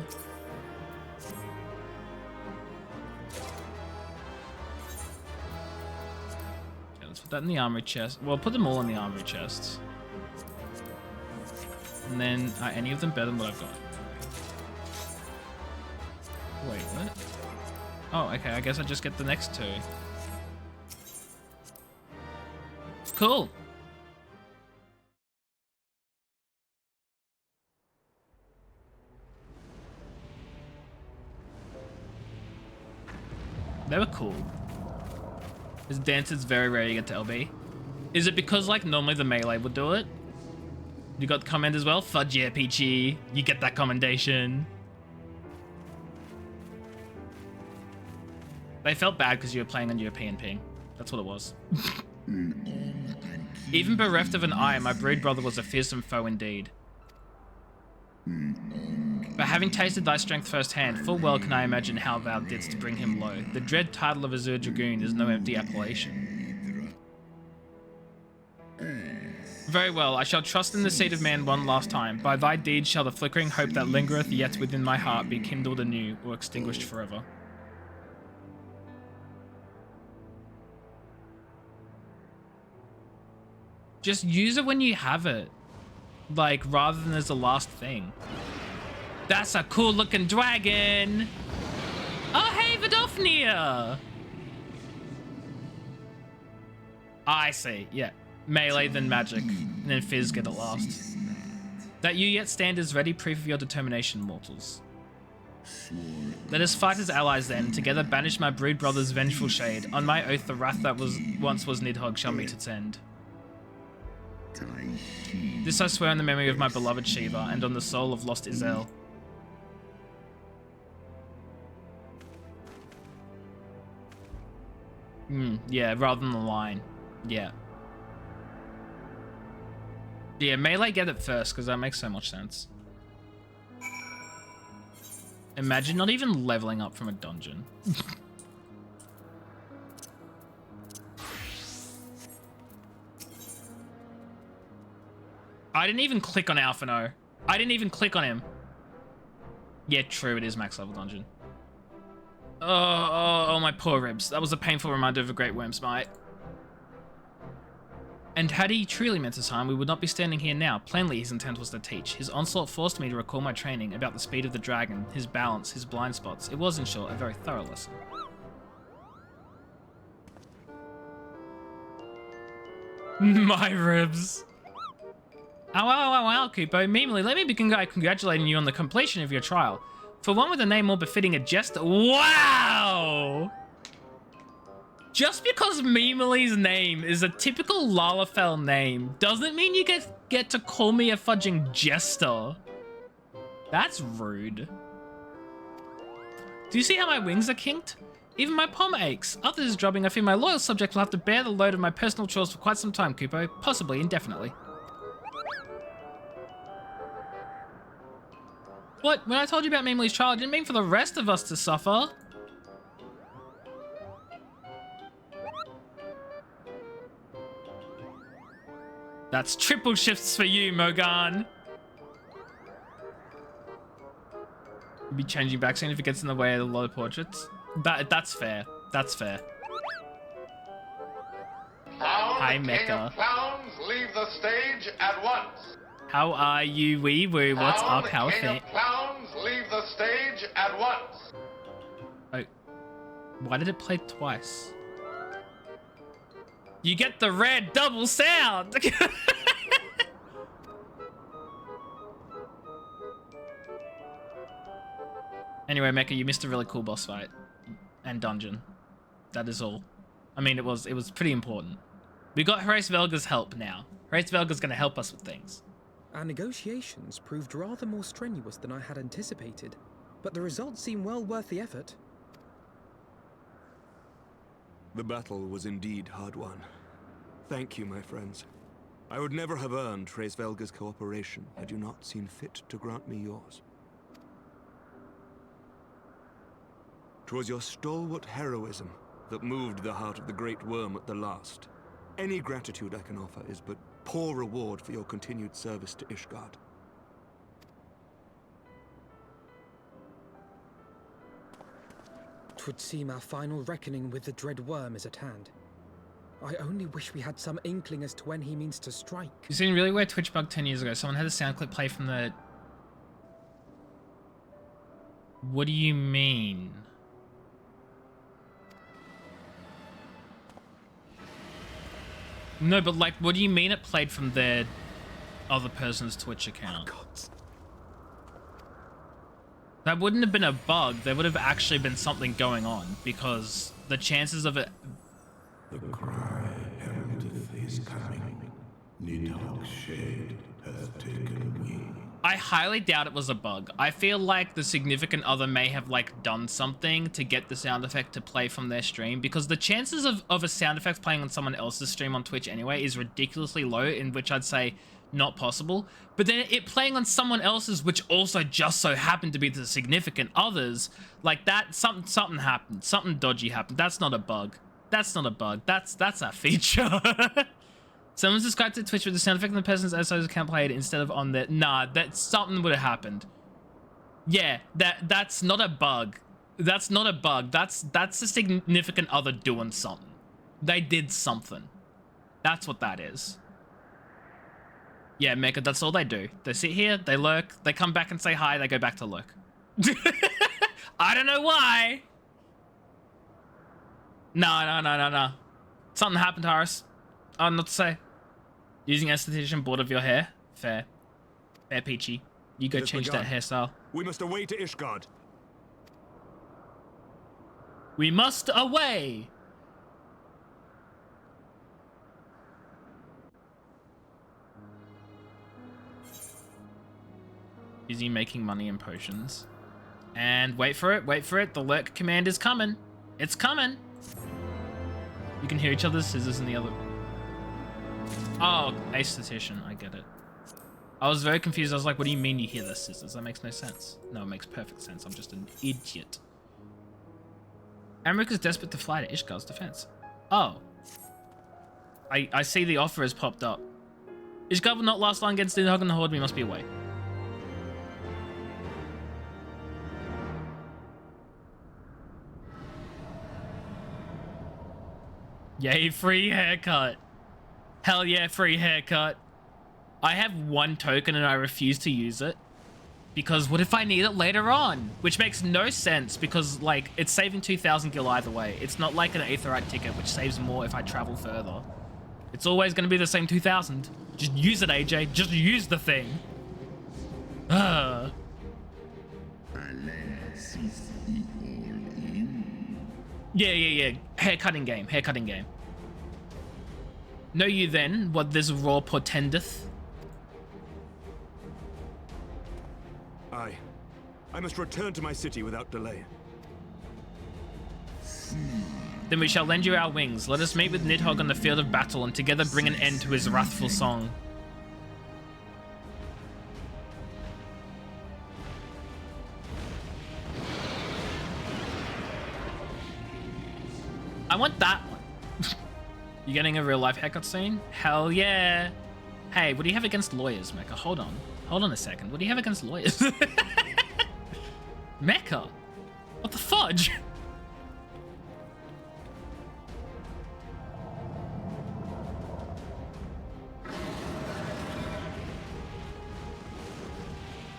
Okay, let's put that in the armory chest. Well, put them all in the armory chests. And then, are any of them better than what I've got? Wait, what? Oh, okay, I guess I just get the next 2. Cool. They were cool. This dance is very rare to get to LB. Is it because, like, normally the melee would do it? You got the comment as well? Fudge yeah, Peachy. You get that commendation. They felt bad because you were playing on European ping. That's what it was. Even bereft of an eye, my brood brother was a fearsome foe indeed. But having tasted thy strength firsthand, full well can I imagine how thou didst bring him low. The dread title of Azure Dragoon is no empty appellation. Very well, I shall trust in the seed of man one last time. By thy deeds shall the flickering hope that lingereth yet within my heart be kindled anew or extinguished forever. Just use it when you have it. Like, rather than as the last thing. That's a cool looking dragon! Oh, hey, Vidofnia! I see, yeah. Melee, then magic, and then Fizz get it last. That you yet stand is ready proof of your determination, mortals. Let us fight as allies then, together banish my brood brother's vengeful shade. On my oath, the wrath that once was Nidhogg shall meet its end. This I swear on the memory of my beloved Shiva, and on the soul of lost Izel. Yeah, rather than the line. Yeah. Yeah, melee get it first, because that makes so much sense. Imagine not even leveling up from a dungeon. I didn't even click on Alphino. I didn't even click on him. Yeah, true, it is max level dungeon. Oh, my poor ribs. That was a painful reminder of a great worm smite. And had he truly meant his harm, we would not be standing here now. Plainly, his intent was to teach. His onslaught forced me to recall my training about the speed of the dragon, his balance, his blind spots. It was, in short, a very thorough lesson. My ribs. Ow, Kupo. Meanly, let me begin by congratulating you on the completion of your trial. For one with a name more befitting a jester. Wow! Just because Mimeli's name is a typical Lalafell name doesn't mean you get to call me a fudging jester. That's rude. Do you see how my wings are kinked? Even my palm aches. Others dropping, I fear my loyal subject will have to bear the load of my personal chores for quite some time, Kupo. Possibly indefinitely. What? When I told you about Mimeli's trial, I didn't mean for the rest of us to suffer. That's triple shifts for you, Mogan. You'll be changing back soon if it gets in the way of a lot of portraits. That's fair. That's fair. Hi, Mecha. Clowns, leave the stage at once. How are you, wee woo? What's up? How are things? Clowns, leave the stage at once. Oh, why did it play twice? You get the red double sound. Anyway, Mecha, you missed a really cool boss fight and dungeon. That is all. I mean, it was pretty important. We got Horace Velga's help now. Horace Velga's going to help us with things. Our negotiations proved rather more strenuous than I had anticipated, but the results seem well worth the effort. The battle was indeed hard won. Thank you, my friends. I would never have earned Trace Velga's cooperation had you not seen fit to grant me yours. 'Twas your stalwart heroism that moved the heart of the Great Worm at the last. Any gratitude I can offer is but poor reward for your continued service to Ishgard. Twould seem our final reckoning with the dread worm is at hand. I only wish we had some inkling as to when he means to strike. You seen really weird Twitch bug 10 years ago. Someone had a sound clip play from the... What do you mean? No, but like, what do you mean it played from their other person's Twitch account? That wouldn't have been a bug. There would have actually been something going on, because the chances of it... The cry heraldeth his coming. Nidhogg's shade hath taken wing. I highly doubt it was a bug. I feel like the significant other may have like done something to get the sound effect to play from their stream, because the chances of a sound effect playing on someone else's stream on Twitch anyway is ridiculously low, in which I'd say not possible. But then it playing on someone else's, which also just so happened to be the significant others, like that, something happened. Something dodgy happened. That's not a bug. That's not a bug. That's a feature. Someone subscribed to Twitch with the sound effect on the person's SO's account played instead of on their... Nah, that something would have happened. Yeah, that's not a bug. That's not a bug. That's a significant other doing something. They did something. That's what that is. Yeah, Mecha, that's all they do. They sit here, they lurk, they come back and say hi, they go back to lurk. I don't know why. No. Something happened, Harris. Oh, not to say. Using esthetician board of your hair. Fair. Fair, Peachy. You go It has change begun. that hairstyle. We must away to Ishgard. We must away. Is he making money in potions? And wait for it. The lurk command is coming. It's coming. You can hear each other's scissors in the other. Oh, aesthetician. I get it. I was very confused. I was like, what do you mean you hear the scissors? That makes no sense. No, it makes perfect sense. I'm just an idiot. Amrik is desperate to fly to Ishgard's defense. Oh. I see the offer has popped up. Ishgard will not last long against Nidhogg and the Horde. We must be away. Yay, free haircut. Hell yeah, free haircut. I have one token and I refuse to use it. Because what if I need it later on? Which makes no sense because, like, it's saving 2,000 gil either way. It's not like an Aetherite ticket, which saves more if I travel further. It's always going to be the same 2,000. Just use it, AJ. Just use the thing. Ugh. Yeah. Haircutting game. Know you then what this roar portendeth? I must return to my city without delay. Then we shall lend you our wings. Let us meet with Nidhogg on the field of battle and together bring an end to his wrathful song. I want that one. You getting a real life haircut scene? Hell yeah. Hey, what do you have against lawyers, Mecca? Hold on a second. What do you have against lawyers? Mecca? What the fudge?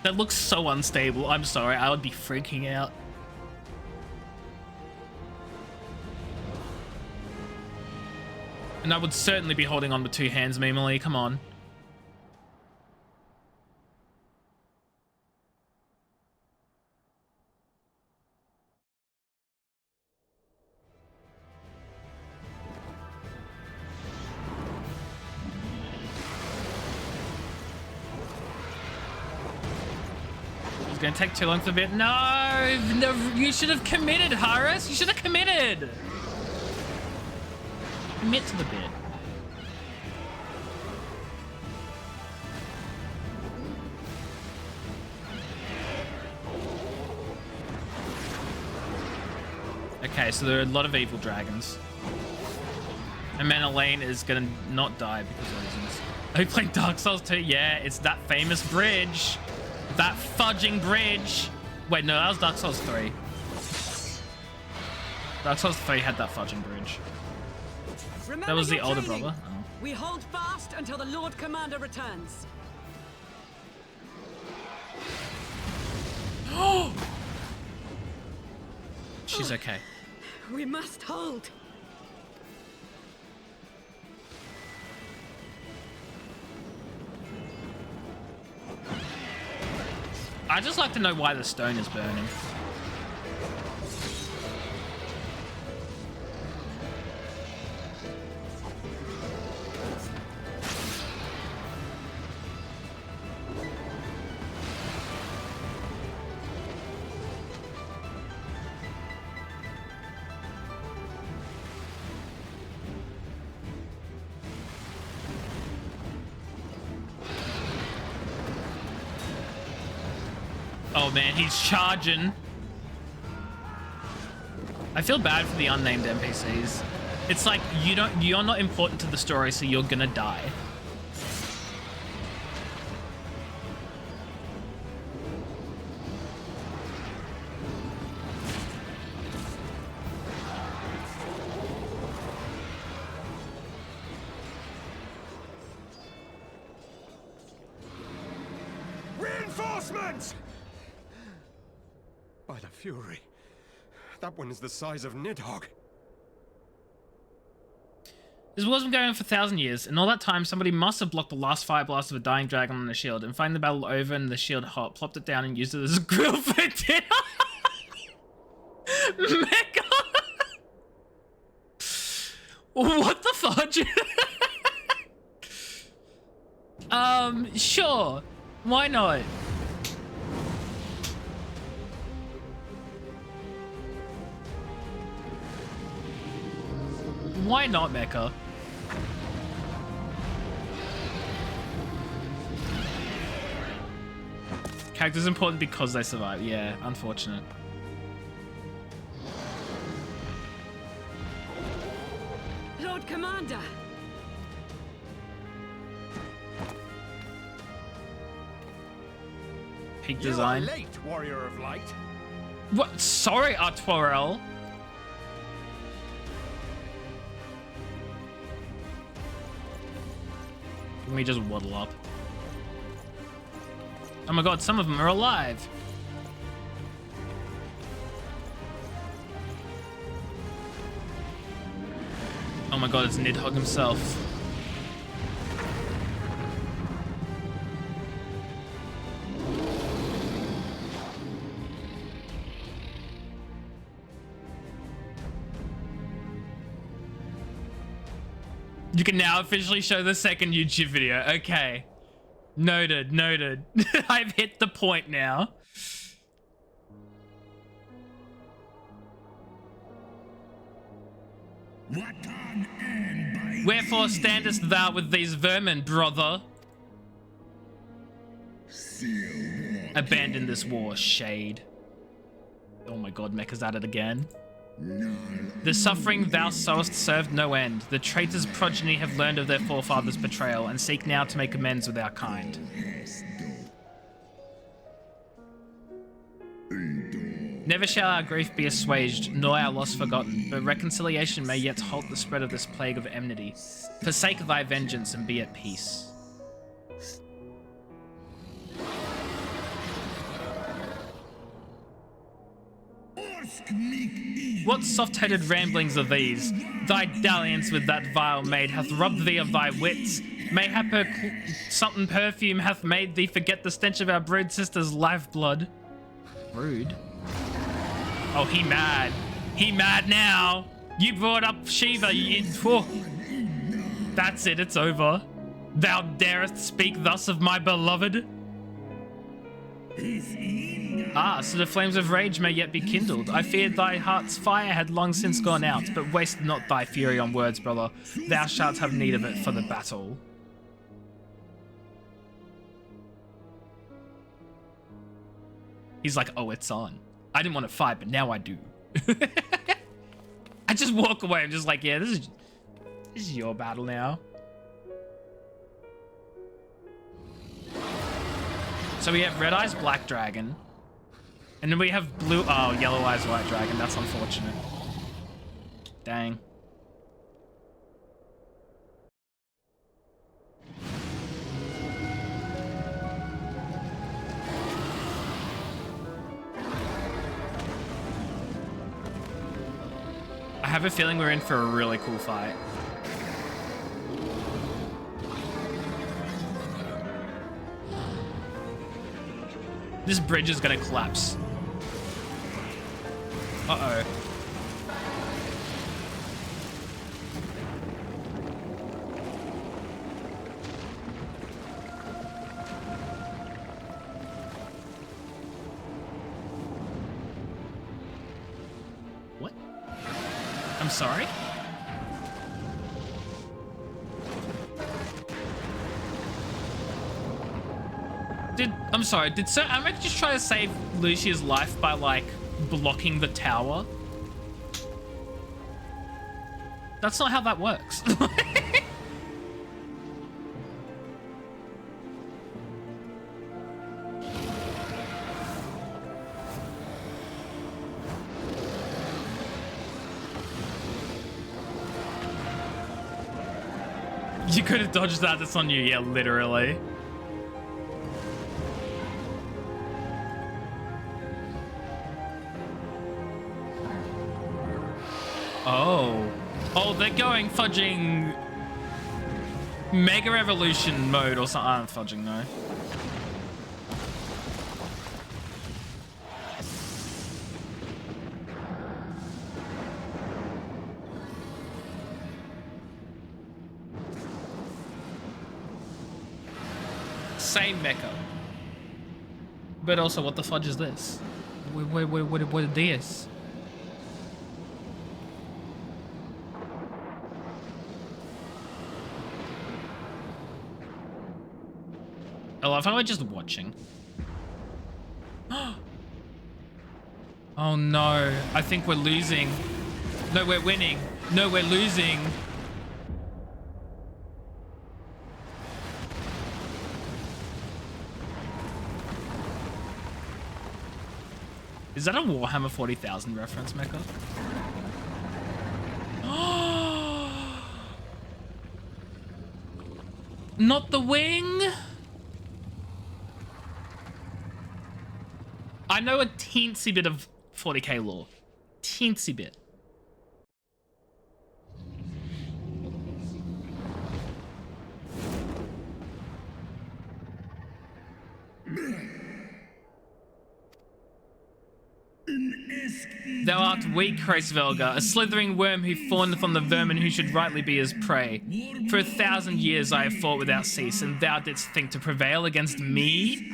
That looks so unstable. I'm sorry. I would be freaking out. And I would certainly be holding on with two hands, Mimily. Come on. It's gonna take too long for a bit. No, you should have committed, Harris. You should have committed. Commit to the bit. Okay, so there are a lot of evil dragons. And Manalane is gonna not die because of reasons. Are you playing Dark Souls 2? Yeah, it's that famous bridge. That fudging bridge. Wait, no, that was Dark Souls 3. Dark Souls 3 had that fudging bridge. Remember That was the your older training. brother. We hold fast until the Lord Commander returns. Oh! She's okay. We must hold. I just like to know why the stone is burning. Oh man, he's charging. I feel bad for the unnamed NPCs. It's like you're not important to the story, so you're gonna die. Reinforcements! By the Fury, that one is the size of Nidhogg. This war's been going on for 1,000 years, and all that time somebody must have blocked the last fire blast of a dying dragon on the shield, and finding the battle over and the shield hot, plopped it down and used it as a grill for dinner. Mega! What the fudge? Sure. Why not? Why not, Mecha? Character's important because they survive. Yeah, unfortunate. Lord Commander! Peak design. You are late, Warrior of Light. What? Sorry, Artwarel. Let me just waddle up. Oh my god, some of them are alive. Oh my god, it's Nidhogg himself. You can now officially show the second YouTube video. Okay. Noted, noted. I've hit the point now. Wherefore standest thou with these vermin, brother? Abandon this war, shade. Oh my god, Mecha's at it again. The suffering thou sowest served no end. The traitors' progeny have learned of their forefathers' betrayal and seek now to make amends with our kind. Never shall our grief be assuaged, nor our loss forgotten, but reconciliation may yet halt the spread of this plague of enmity. Forsake thy vengeance and be at peace. What soft-headed ramblings are these? Thy dalliance with that vile maid hath robbed thee of thy wits. Mayhap her something perfume hath made thee forget the stench of our brood sister's lifeblood. Rude. Oh, he mad. He mad now. You brought up Shiva. That's it, it's over. Thou darest speak thus of my beloved? Ah, so the flames of rage may yet be kindled. I feared thy heart's fire had long since gone out, but waste not thy fury on words, brother. Thou shalt have need of it for the battle. He's like, oh, it's on. I didn't want to fight, but now I do. I just walk away. I'm just like, yeah, this is your battle now. So we have Red Eyes Black Dragon. And then we have Yellow Eyes White Dragon. That's unfortunate. Dang. I have a feeling we're in for a really cool fight. This bridge is gonna collapse. Uh-oh. What? I'm sorry? I'm sorry, did Sir Amek just try to save Lucia's life by, like, blocking the tower? That's not how that works. You could have dodged that, that's on you, yeah, literally. Oh. Oh, they're going fudging Mega Evolution mode or something. I'm fudging though. Same mecha. But also, what the fudge is this? What is this? I love how we're just watching. Oh no, I think we're losing. No, we're winning. No, we're losing. Is that a Warhammer 40,000 reference, Mecha? Not the wing? I know a teensy bit of 40k lore. Teensy bit. Thou art weak, Kreisvelga, a slithering worm who fawned from the vermin who should rightly be his prey. For 1,000 years I have fought without cease, and thou didst think to prevail against me?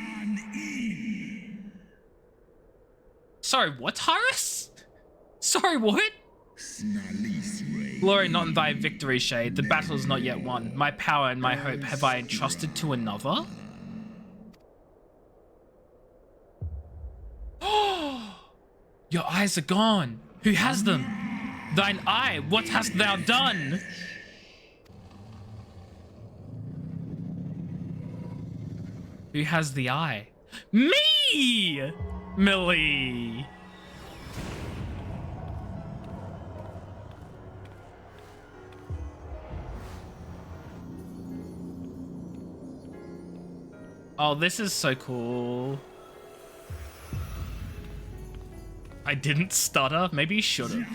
Sorry, what, Horus? Sorry, what? Glory not in thy victory, Shade. The battle is not yet won. My power and my hope have I entrusted to another? Your eyes are gone. Who has them? Thine eye, what hast thou done? Who has the eye? Me! Millie! Oh, this is so cool. I didn't stutter. Maybe you should have.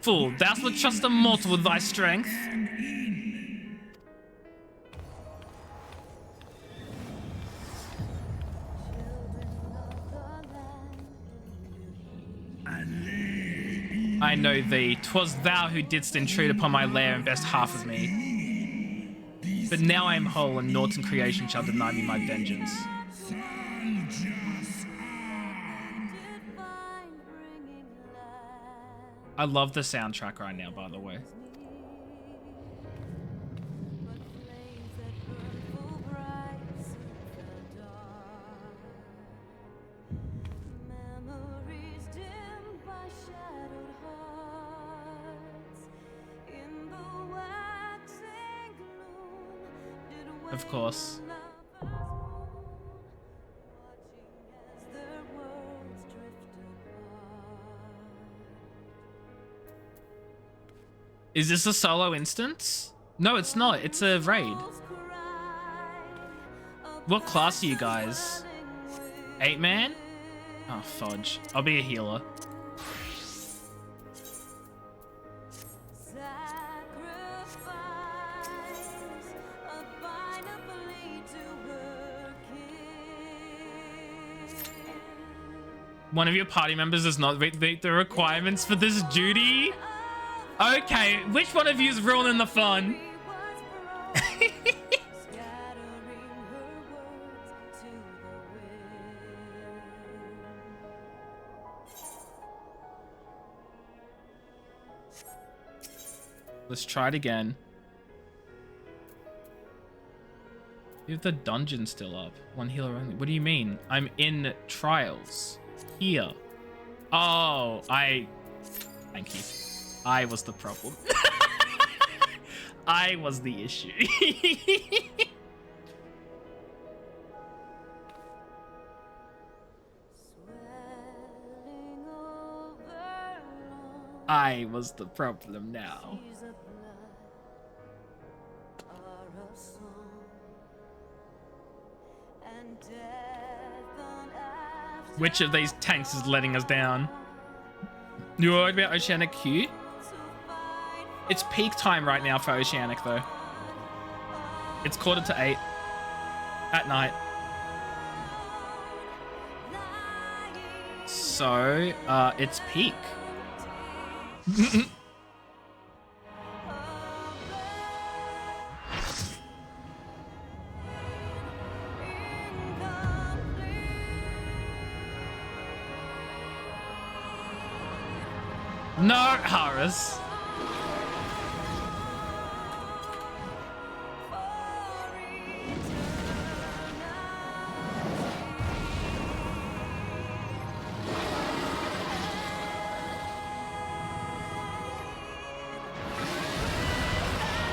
Fool, thou wilt trust a mortal with thy strength. I know thee. 'Twas thou who didst intrude upon my lair and best half of me. But now I am whole, and naught in creation shall deny me my vengeance. I love the soundtrack right now, by the way. Of course. Is this a solo instance? No, it's not. It's a raid. What class are you guys? 8-man? Oh, fudge. I'll be a healer. One of your party members does not meet the requirements for this duty? Okay, which one of you is ruining the fun? Let's try it again. You have the dungeon still up. One healer only. What do you mean? I'm in trials. Here. Oh, thank you. I was the problem. I was the issue. I was the problem now. Which of these tanks is letting us down? You worried about Oceanic Q? It's peak time right now for Oceanic, though. It's 7:45 at night. So, it's peak. No, Harris.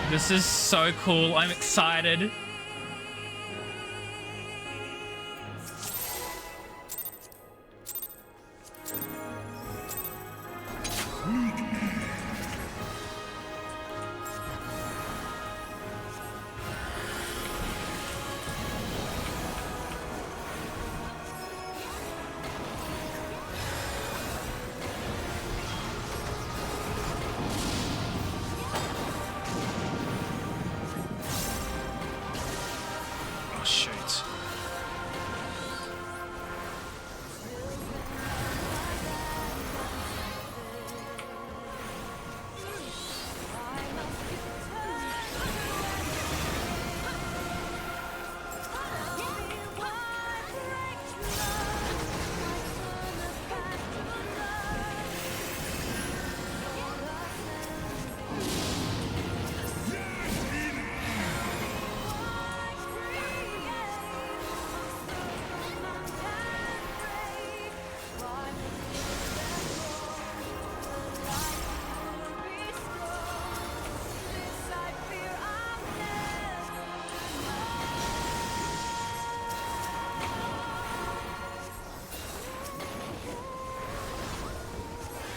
This is so cool. I'm excited. Oh, shoot.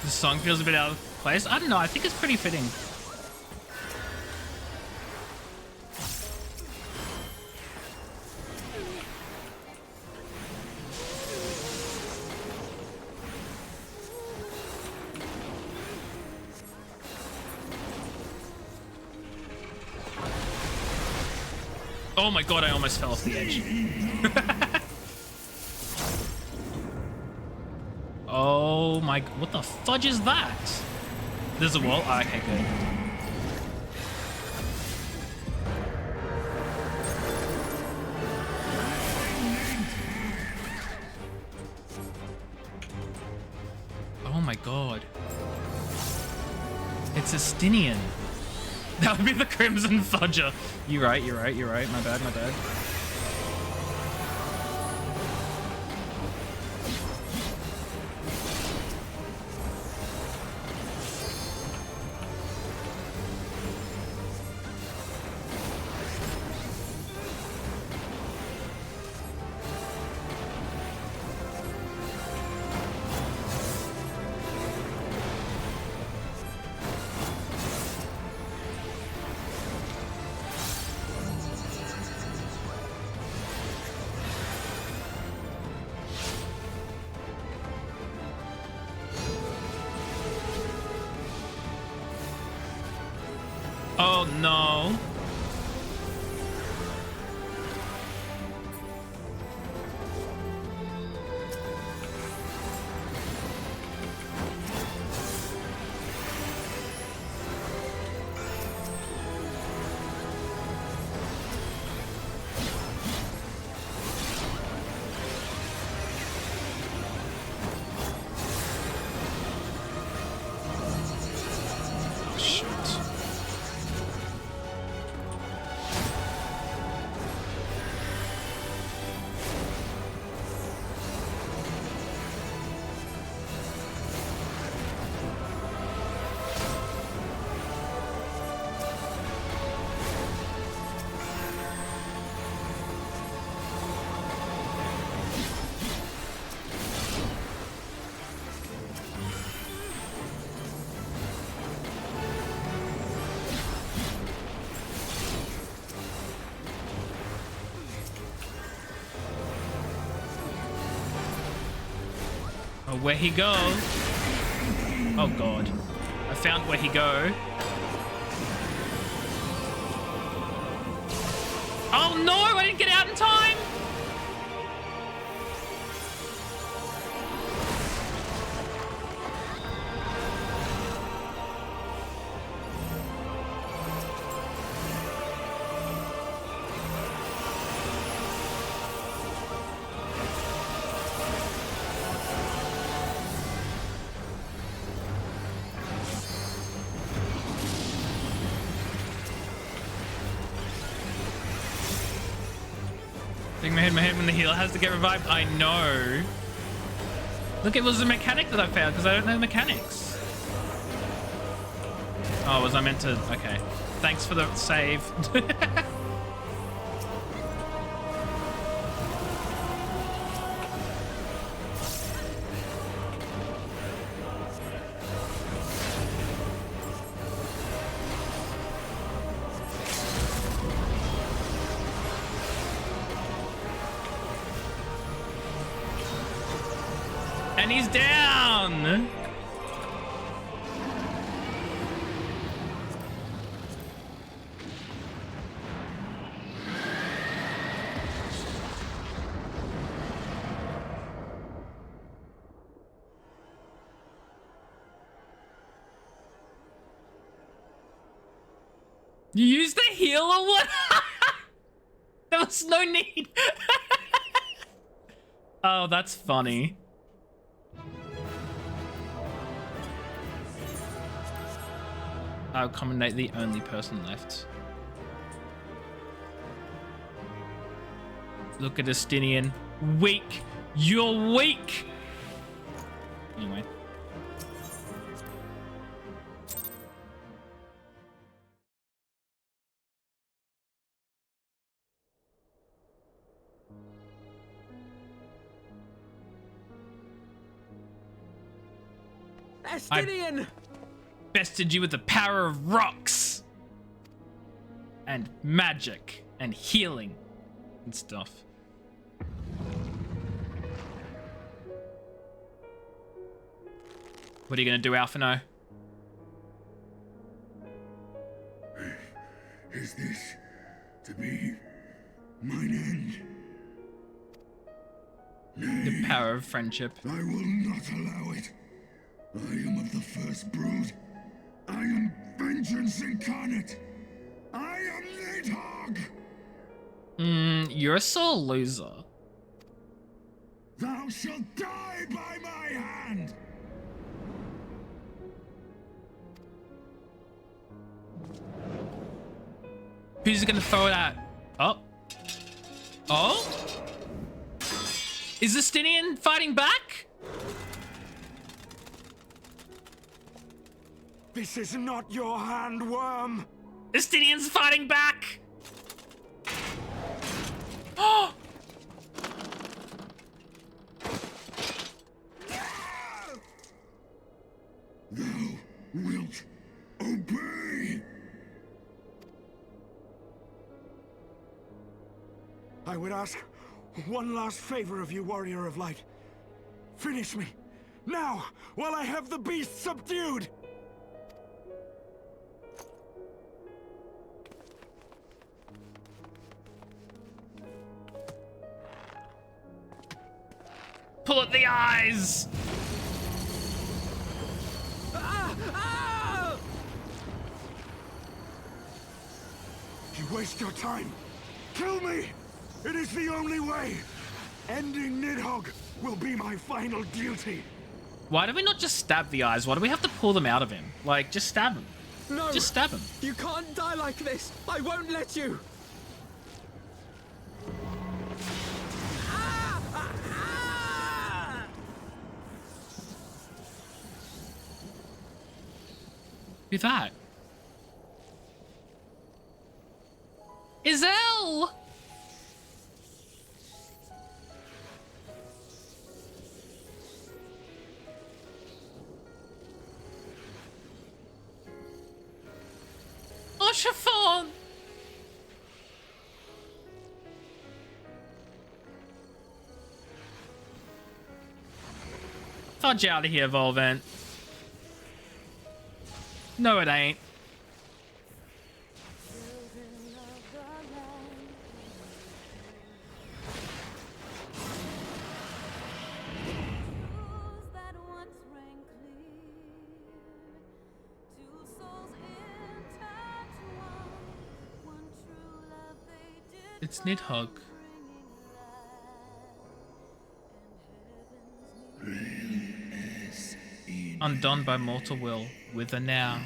The song feels a bit out of place. I don't know. I think it's pretty fitting. Oh my god, I almost fell off the edge. Oh my, what the fudge is that? There's a wall? Oh, okay, good. Oh my god. It's Estinian. That would be the Crimson Fudger. You're right. My bad. Oh no. Oh, where he go? Oh god. I found where he go. Oh no, I didn't get out in time. My head when the healer has to get revived. I know. Look, it was a mechanic that I failed because I don't know mechanics. Oh, was I meant to? Okay. Thanks for the save. And he's down. You used the heal or what? There was no need. Oh, that's funny. I'll accommodate the only person left. Look at Estinian. Weak. You're weak. Anyway. Estinian! Bested you with the power of rocks and magic and healing and stuff. What are you gonna do, Alphino? Is this to be mine end? The power of friendship. I will not allow it. I am of the first brood. I am vengeance incarnate. I am Nidhogg. You're a sore loser. Thou shalt die by my hand. Who's gonna throw it at? Oh. Oh? Is Estinian fighting back? This is not your hand, worm. Estinian's fighting back. Oh! Thou wilt obey. I would ask one last favor of you, Warrior of Light. Finish me, now, while I have the beast subdued! Pull at the eyes! You waste your time. Kill me! It is the only way! Ending Nidhogg will be my final duty! Why do we not just stab the eyes? Why do we have to pull them out of him? Like, just stab him. No! Just stab him. You can't die like this! I won't let you! Who's that? Izel! Oh, Chiffon! Fudge out of here, Volvent. No, it ain't. It's Nidhogg. Undone by mortal will, wither now.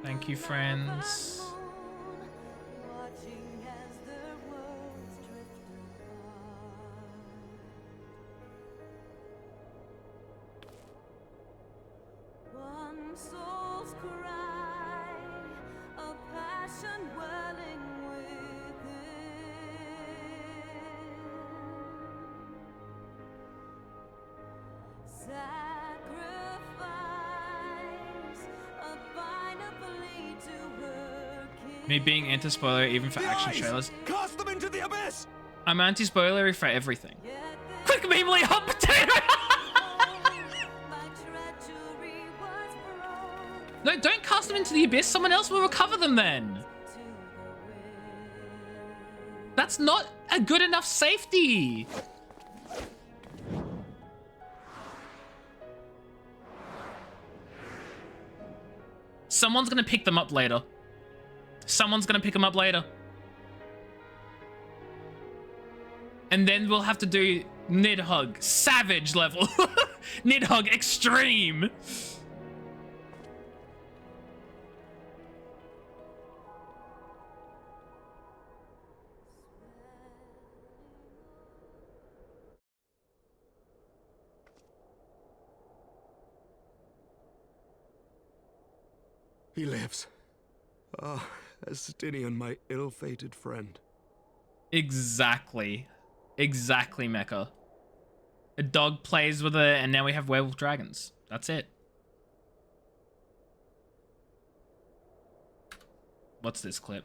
Thank you, friends. Me being anti-spoiler even for action trailers. Cast them into the abyss! I'm anti-spoilery for everything. Quick, memely hot potato! No, don't cast them into the abyss. Someone else will recover them then. That's not a good enough safety. Someone's gonna pick them up later. Someone's gonna pick them up later. And then we'll have to do Nidhogg Savage level. Nidhogg Extreme. He lives. Ah, Estinian, my ill-fated friend. Exactly. Exactly, Mecha. A dog plays with it, and now we have werewolf dragons. That's it. What's this clip?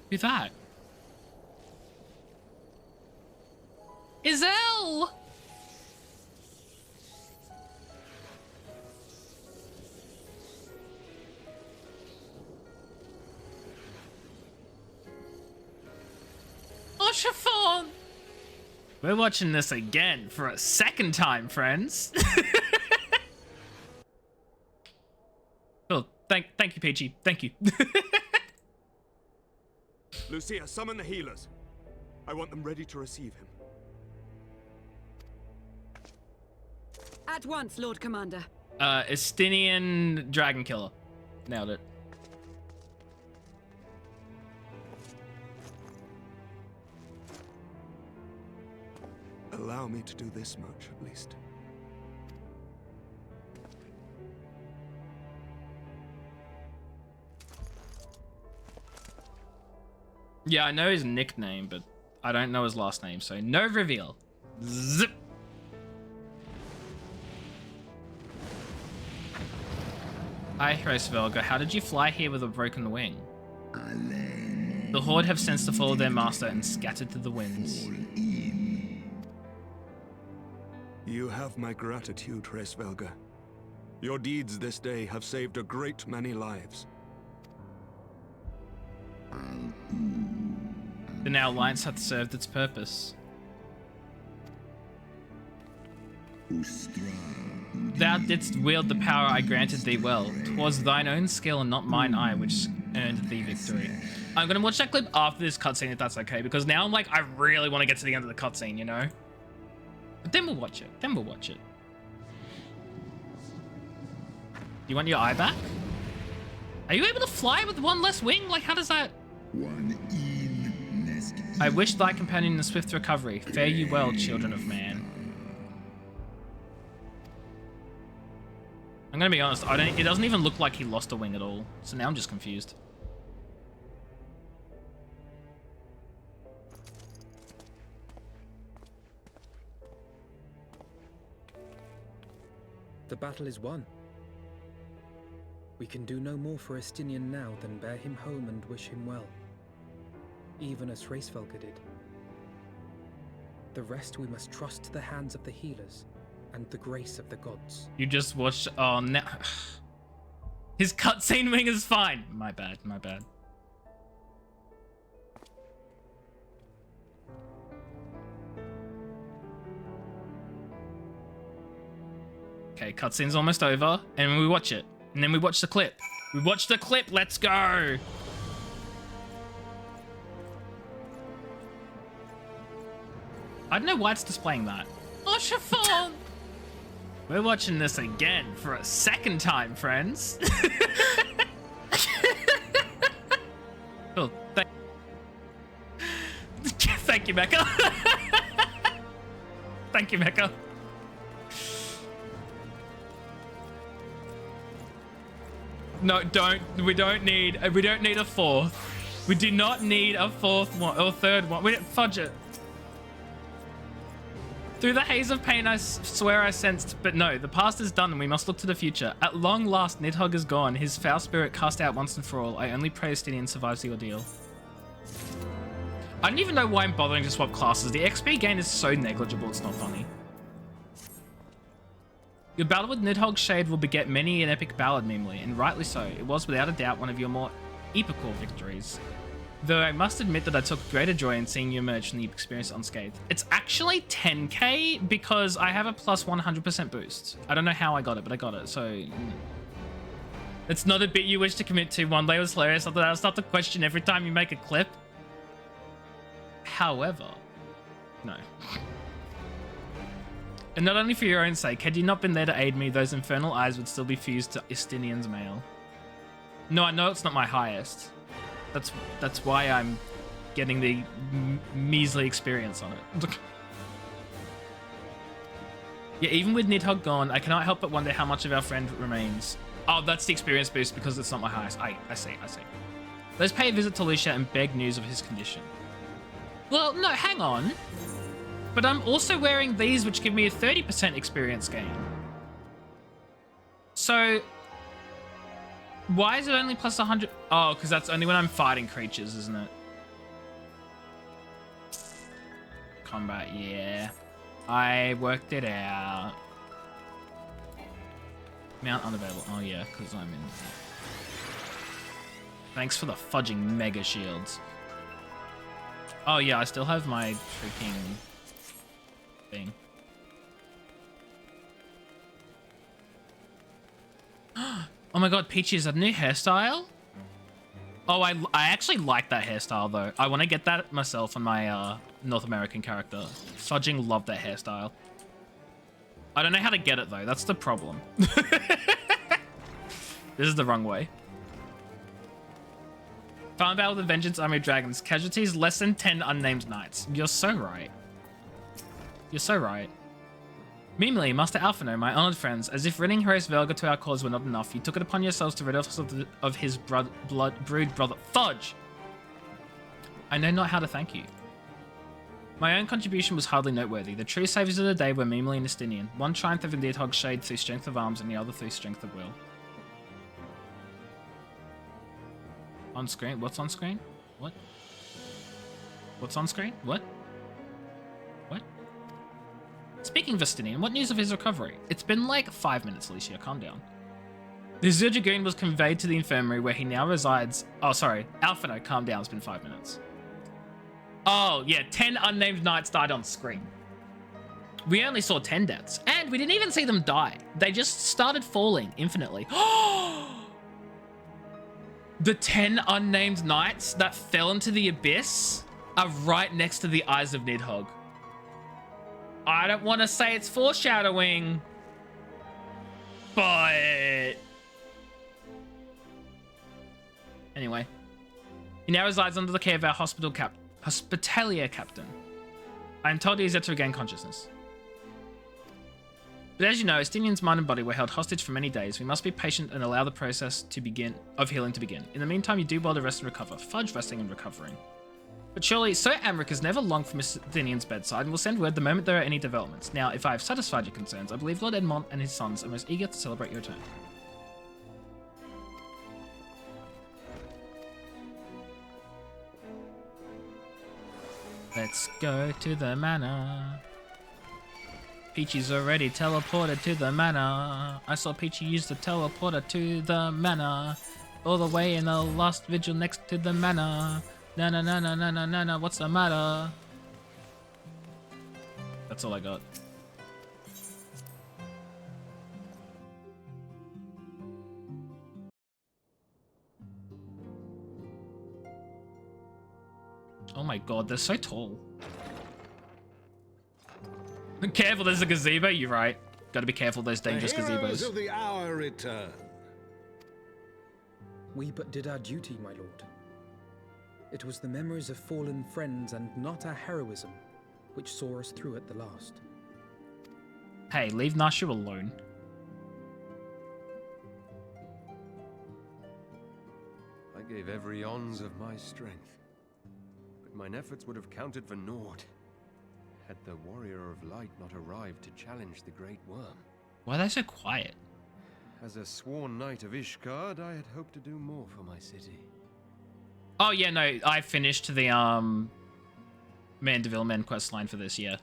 Who's that? Izel! Oh, Chiffon! We're watching this again for a second time, friends. Oh, thank you, Peachy. Thank you. Lucia, summon the healers. I want them ready to receive him. At once, Lord Commander. Estinian Dragon Killer. Nailed it. Allow me to do this much, at least. Yeah, I know his nickname, but I don't know his last name, so no reveal. Zip. Hi, Heavensward. How did you fly here with a broken wing? The Horde have sensed to follow their master and scattered to the winds. You have my gratitude, Heavensward. Your deeds this day have saved a great many lives. The now alliance hath served its purpose. Thou didst wield the power I granted thee well. 'Twas thine own skill and not mine eye which earned thee victory. I'm gonna watch that clip after this cutscene if that's okay, because now I'm like, I really want to get to the end of the cutscene, you know? But then we'll watch it. Then we'll watch it. You want your eye back? Are you able to fly with one less wing? Like, how does that... I wish thy companion a swift recovery. Fare you well, children of man. I'm gonna be honest, it doesn't even look like he lost a wing at all. So now I'm just confused. The battle is won. We can do no more for Estinian now than bear him home and wish him well. Even as Heavensward did. The rest we must trust to the hands of the healers and the grace of the gods. You just watched... Oh, no. His cutscene wing is fine. My bad, my bad. Okay, cutscene's almost over, and we watch it. And then we watch the clip. We watch the clip, let's go! I don't know why it's displaying that. Oh, chiffon! We're watching this again for a second time, friends. Oh, thank you, Mecca. Thank you, Mecca. No, we don't need a fourth. We do not need a fourth one or third one. We didn't fudge it. Through the haze of pain, I swear I sensed, but no, the past is done and we must look to the future. At long last, Nidhogg is gone, his foul spirit cast out once and for all. I only pray Estinian survives the ordeal. I don't even know why I'm bothering to swap classes. The XP gain is so negligible, it's not funny. Your battle with Nidhogg's Shade will beget many an epic ballad, memely, and rightly so. It was without a doubt one of your more epical victories. Though I must admit that I took greater joy in seeing you emerge from the experience unscathed. It's actually 10k because I have a plus 100% boost. I don't know how I got it, but I got it, so... It's not a bit you wish to commit to. One day was hilarious. I thought I'll start to question every time you make a clip. However, no. And not only for your own sake, had you not been there to aid me, those infernal eyes would still be fused to Estinian's mail. No, I know it's not my highest. That's why I'm getting the measly experience on it. Yeah, even with Nidhogg gone, I cannot help but wonder how much of our friend remains. Oh, that's the experience boost because it's not my highest. I see. Let's pay a visit to Lucia and beg news of his condition. Well, no, hang on. But I'm also wearing these, which give me a 30% experience gain. So... why is it only plus 100? Oh, because that's only when I'm fighting creatures, isn't it? Combat, yeah. I worked it out. Mount unavailable. Oh, yeah, because I'm in. Thanks for the fudging mega shields. Oh, yeah, I still have my freaking thing. Oh my god, Peachy, is that a new hairstyle? Oh, I actually like that hairstyle, though. I want to get that myself on my North American character. Fudging love that hairstyle. I don't know how to get it, though. That's the problem. This is the wrong way. Farm battle with the Vengeance Army of Dragons. Casualties less than 10 unnamed knights. You're so right. You're so right. Meanwhile, Master Alphino, my honored friends, as if ridding Horace Velga to our cause were not enough, you took it upon yourselves to rid us of his brood brother. Fudge! I know not how to thank you. My own contribution was hardly noteworthy. The true saviors of the day were Memely and Estinian. One triumphed over Nidhogg's Shade through strength of arms, and the other through strength of will. On screen? What's on screen? What? What's on screen? What? What? Speaking of Estinian, what news of his recovery? It's been like 5 minutes, Alicia. Calm down. The Dragoon was conveyed to the infirmary where he now resides. Oh, sorry. Alphino, calm down. It's been 5 minutes. Oh, yeah. 10 unnamed knights died on screen. We only saw 10 deaths. And we didn't even see them die. They just started falling infinitely. The 10 unnamed knights that fell into the abyss are right next to the eyes of Nidhogg. I don't want to say it's foreshadowing, but... Anyway. He now resides under the care of our hospitalier captain. I am told he is yet to regain consciousness. But as you know, Estinian's mind and body were held hostage for many days. We must be patient and allow the process of healing to begin. In the meantime, you do well to rest and recover. Fudge resting and recovering. But surely, Sir Amric is never long from Estinian's bedside and will send word the moment there are any developments. Now, if I have satisfied your concerns, I believe Lord Edmond and his sons are most eager to celebrate your return. Let's go to the manor. Peachy's already teleported to the manor. I saw Peachy use the teleporter to the manor. All the way in the last vigil next to the manor. Na na na na na na na na, what's the matter? That's all I got. Oh my god, they're so tall. Careful, there's a gazebo. You're right. Gotta be careful, those dangerous The heroes gazebos. of the hour return. We but did our duty, my lord. It was the memories of fallen friends and not our heroism which saw us through at the last. Hey, leave Nashu alone. I gave every ounce of my strength, but mine efforts would have counted for naught had the Warrior of Light not arrived to challenge the Great Worm. Why are they so quiet? As a sworn knight of Ishgard, I had hoped to do more for my city. Oh yeah, no, I finished the Mandeville Men quest line for this year.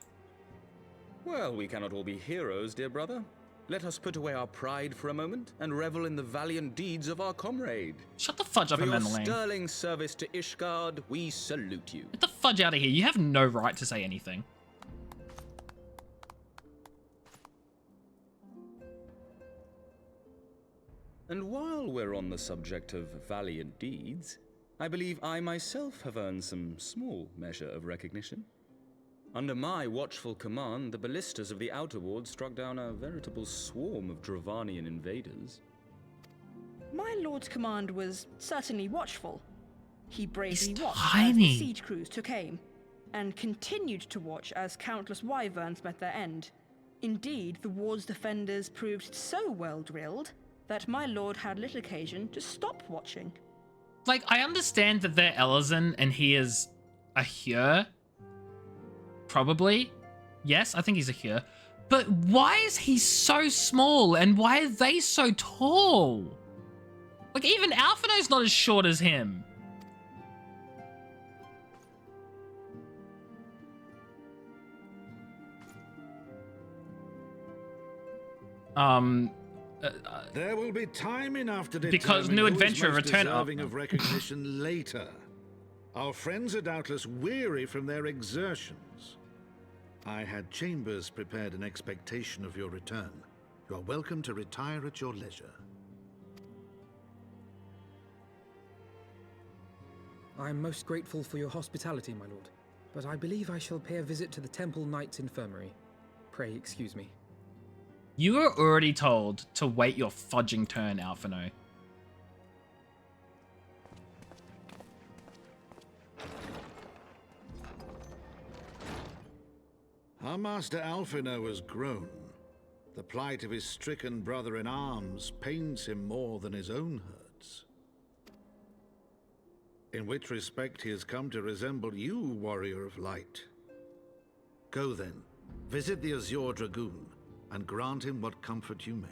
Well, we cannot all be heroes, dear brother. Let us put away our pride for a moment and revel in the valiant deeds of our comrade. Shut the fudge up, For your Amanda Lane. sterling service to Ishgard, we salute you. Get the fudge out of here. You have no right to say anything. And while we're on the subject of valiant deeds, I believe I myself have earned some small measure of recognition. Under my watchful command, the ballistas of the Outer Ward struck down a veritable swarm of Dravanian invaders. My lord's command was certainly watchful. He bravely He's watched as tiny. the siege crews took aim, and continued to watch as countless wyverns met their end. Indeed, the ward's defenders proved so well drilled that my lord had little occasion to stop watching. Like, I understand that they're Elezen and he is a Hyur. Probably. Yes, I think he's a Hyur. But why is he so small and why are they so tall? Like, even Alphino's not as short as him. There will be time enough to Because determine new who is adventure most return- deserving of recognition later. Our friends are doubtless weary from their exertions. I had chambers prepared in expectation of your return. You are welcome to retire at your leisure. I am most grateful for your hospitality, my lord, but I believe I shall pay a visit to the Temple Knight's Infirmary. Pray excuse me. You were already told to wait your fudging turn, Alphino. Our master Alphino has grown. The plight of his stricken brother-in-arms pains him more than his own hurts. In which respect he has come to resemble you, Warrior of Light. Go then, visit the Azure Dragoon, and grant him what comfort you may.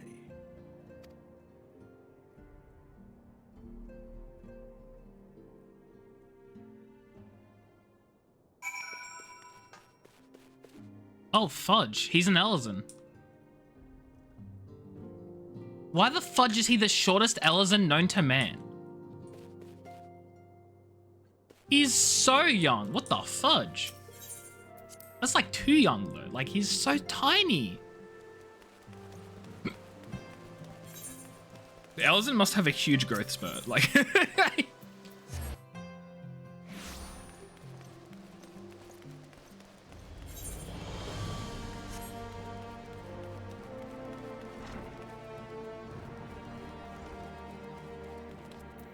Oh, fudge. He's an Elezen. Why the fudge is he the shortest Elezen known to man? He's so young. What the fudge? That's like too young though. Like, he's so tiny. The Elezen must have a huge growth spurt. Like,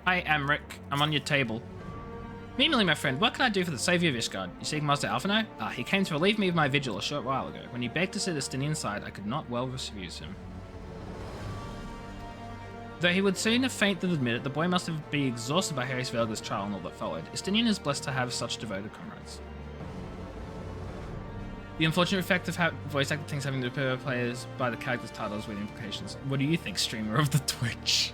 Hi, Amric. I'm on your table. Meanwhile, my friend, what can I do for the savior of Ishgard? You seek Master Alphino? Ah, he came to relieve me of my vigil a short while ago. When he begged to see the Stinian side, I could not well refuse him. Though he would soon have fainted to admit it, the boy must have been exhausted by Harry Svelga's trial and all that followed. Estinian is blessed to have such devoted comrades. The unfortunate effect of voice acted things having to prepare players by the character's titles with implications. What do you think, streamer of the Twitch?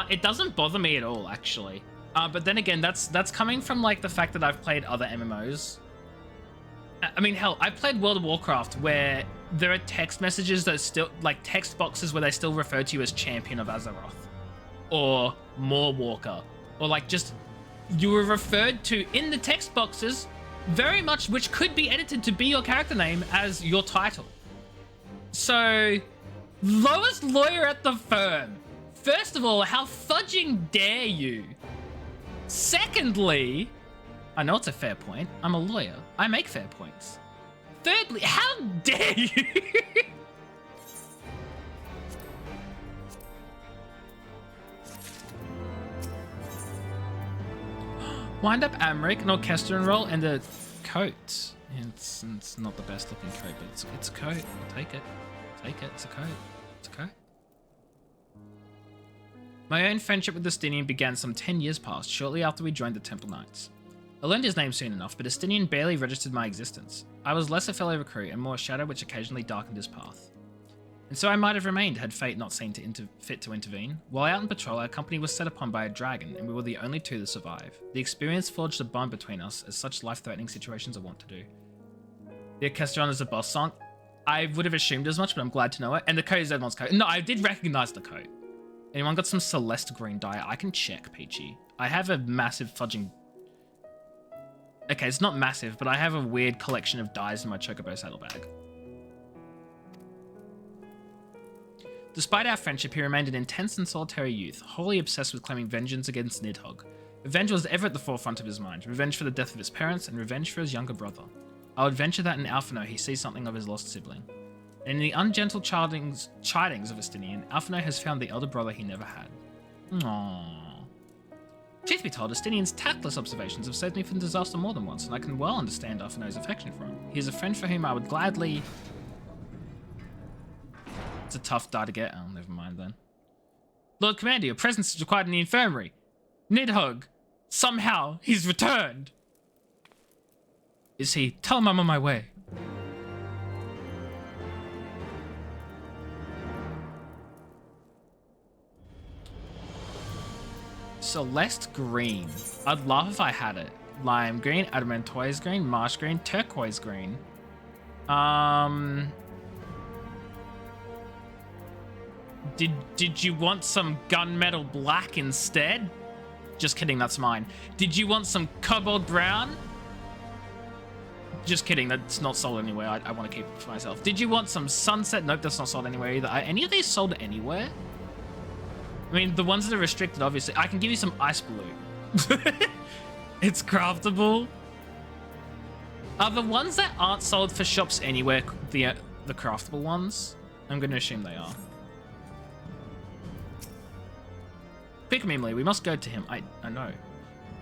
It doesn't bother me at all, actually. But then again, that's coming from like the fact that I've played other MMOs. I mean, hell, I played World of Warcraft where there are text messages that still, like text boxes where they still refer to you as Champion of Azeroth or Moorwalker, or like just you were referred to in the text boxes very much, which could be edited to be your character name as your title. So, lowest lawyer at the firm. First of all, how fudging dare you? Secondly, I know it's a fair point. I'm a lawyer. I make fair points. Thirdly, how dare you? Wind up Amric, an orchestra roll, and a coat. It's not the best looking coat, but it's a coat. I'll take it. Take it. It's a coat. It's a coat. My own friendship with Justinian began some 10 years past, shortly after we joined the Temple Knights. I learned his name soon enough, but Justinian barely registered my existence. I was less a fellow recruit and more a shadow which occasionally darkened his path. And so I might have remained had fate not seen fit to intervene. While out on patrol, our company was set upon by a dragon, and we were the only two to survive. The experience forged a bond between us, as such life-threatening situations are wont to do. The orchestron is a boss song. I would have assumed as much, but I'm glad to know it. And the code is everyone's code. No, I did recognize the code. Anyone got some Celeste green dye? I can check, Peachy. I have a massive fudging... Okay, it's not massive, but I have a weird collection of dyes in my Chocobo saddlebag. Despite our friendship, he remained an intense and solitary youth, wholly obsessed with claiming vengeance against Nidhogg. Revenge was ever at the forefront of his mind. Revenge for the death of his parents, and revenge for his younger brother. I would venture that in Alphino he sees something of his lost sibling. And in the ungentle chidings of Justinian, Alphino has found the elder brother he never had. Aww. Truth be told, Justinian's tactless observations have saved me from disaster more than once, and I can well understand Alphino's affection for him. He is a friend for whom I would gladly... It's a tough die to get. Oh, never mind then. Lord Commander, your presence is required in the infirmary. Nidhogg, somehow, he's returned. Is he? Tell him I'm on my way. Celeste green. I'd laugh if I had it. Lime green, adamantoise green, marsh green, turquoise green. Did you want some gunmetal black instead? Just kidding, that's mine. Did you want some cobalt brown? Just kidding, that's not sold anywhere. I want to keep it for myself. Did you want some sunset? Nope, that's not sold anywhere either. Are any of these sold anywhere? I mean, the ones that are restricted, obviously. I can give you some ice blue. It's craftable. Are the ones that aren't sold for shops anywhere the craftable ones? I'm going to assume they are. Pickamimely, we must go to him. I know.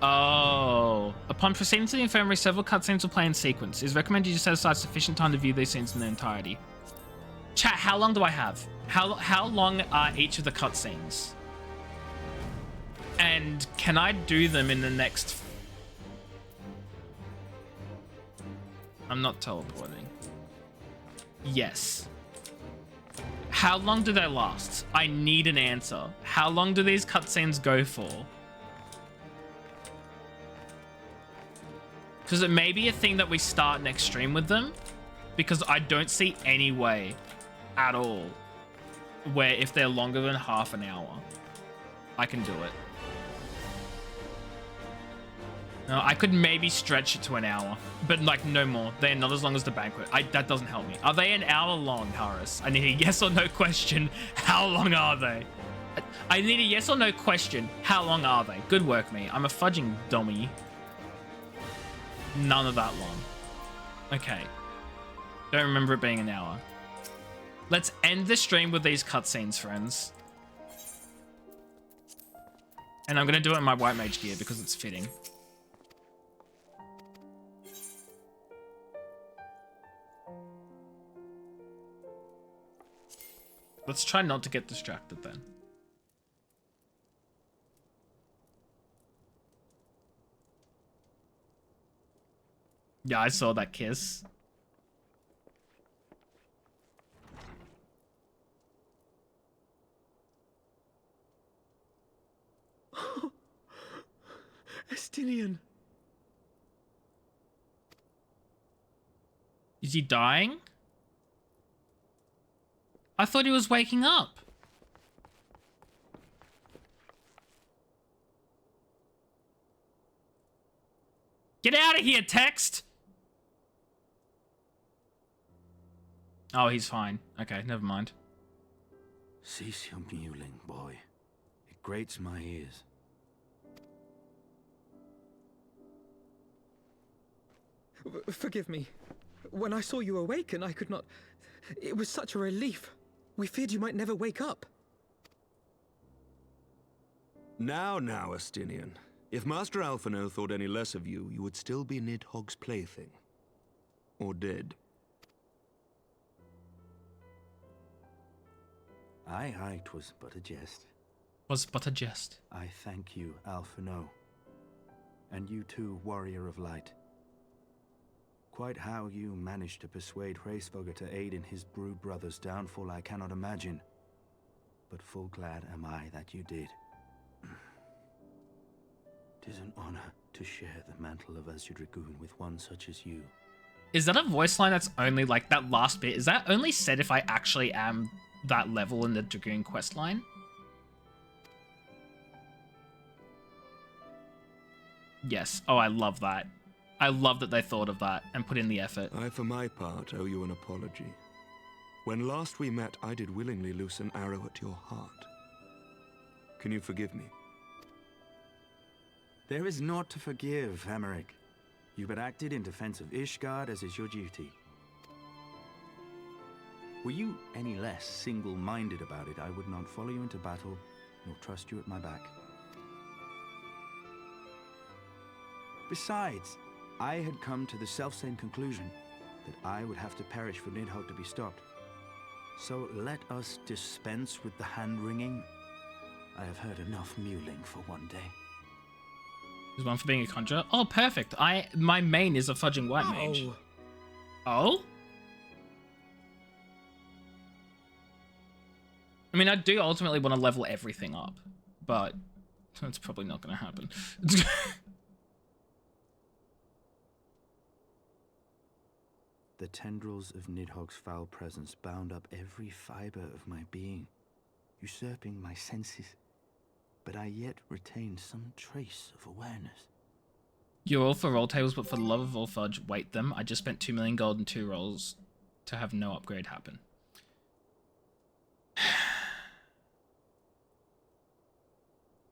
Oh. Upon proceeding to the infirmary, several cutscenes will play in sequence. It is recommended you set aside sufficient time to view these scenes in their entirety. Chat, how long do I have? How long are each of the cutscenes? And can I do them in the next... I'm not teleporting. Yes. How long do they last? I need an answer. How long do these cutscenes go for? Because it may be a thing that we start next stream with them. Because I don't see any way at all where if they're longer than half an hour, I can do it. No, I could maybe stretch it to an hour, but like no more. They're not as long as the banquet. That doesn't help me. Are they an hour long, Harris? I need a yes or no question. How long are they? I need a yes or no question. How long are they? Good work, me. I'm a fudging dummy. None of that long. Okay. Don't remember it being an hour. Let's end the stream with these cutscenes, friends. And I'm going to do it in my white mage gear because it's fitting. Let's try not to get distracted then. Yeah, I saw that kiss. Estinian. Is he dying? I thought he was waking up. Get out of here, text! Oh, he's fine. Okay, never mind. Cease your mewling, boy. It grates my ears. Forgive me. When I saw you awaken, I could not... It was such a relief. We feared you might never wake up. Now, Astinian. If Master Alphino thought any less of you, you would still be Nidhogg's plaything. Or dead. Aye, 'twas but a jest. Was but a jest. I thank you, Alphino. And you too, Warrior of Light. Quite how you managed to persuade Hraesvogr to aid in his brood brother's downfall I cannot imagine. But full glad am I that you did. 'Tis an honor to share the mantle of Azure Dragoon with one such as you. Is that a voice line that's only, like, that last bit? Is that only said if I actually am that level in the Dragoon quest line? Yes. Oh, I love that. I love that they thought of that and put in the effort. I, for my part, owe you an apology. When last we met, I did willingly loose an arrow at your heart. Can you forgive me? There is naught to forgive, Hameric. You but acted in defense of Ishgard as is your duty. Were you any less single-minded about it, I would not follow you into battle, nor trust you at my back. Besides, I had come to the selfsame conclusion that I would have to perish for Nidhogg to be stopped. So let us dispense with the hand-wringing. I have heard enough mewling for one day. There's one for being a conjurer. Oh, perfect. My main is a fudging white mage. Oh? I mean, I do ultimately want to level everything up, but that's probably not going to happen. The tendrils of Nidhogg's foul presence bound up every fiber of my being, usurping my senses, but I yet retained some trace of awareness. You're all for roll tables, but for the love of all fudge, wait them. I just spent 2 million gold and 2 rolls to have no upgrade happen.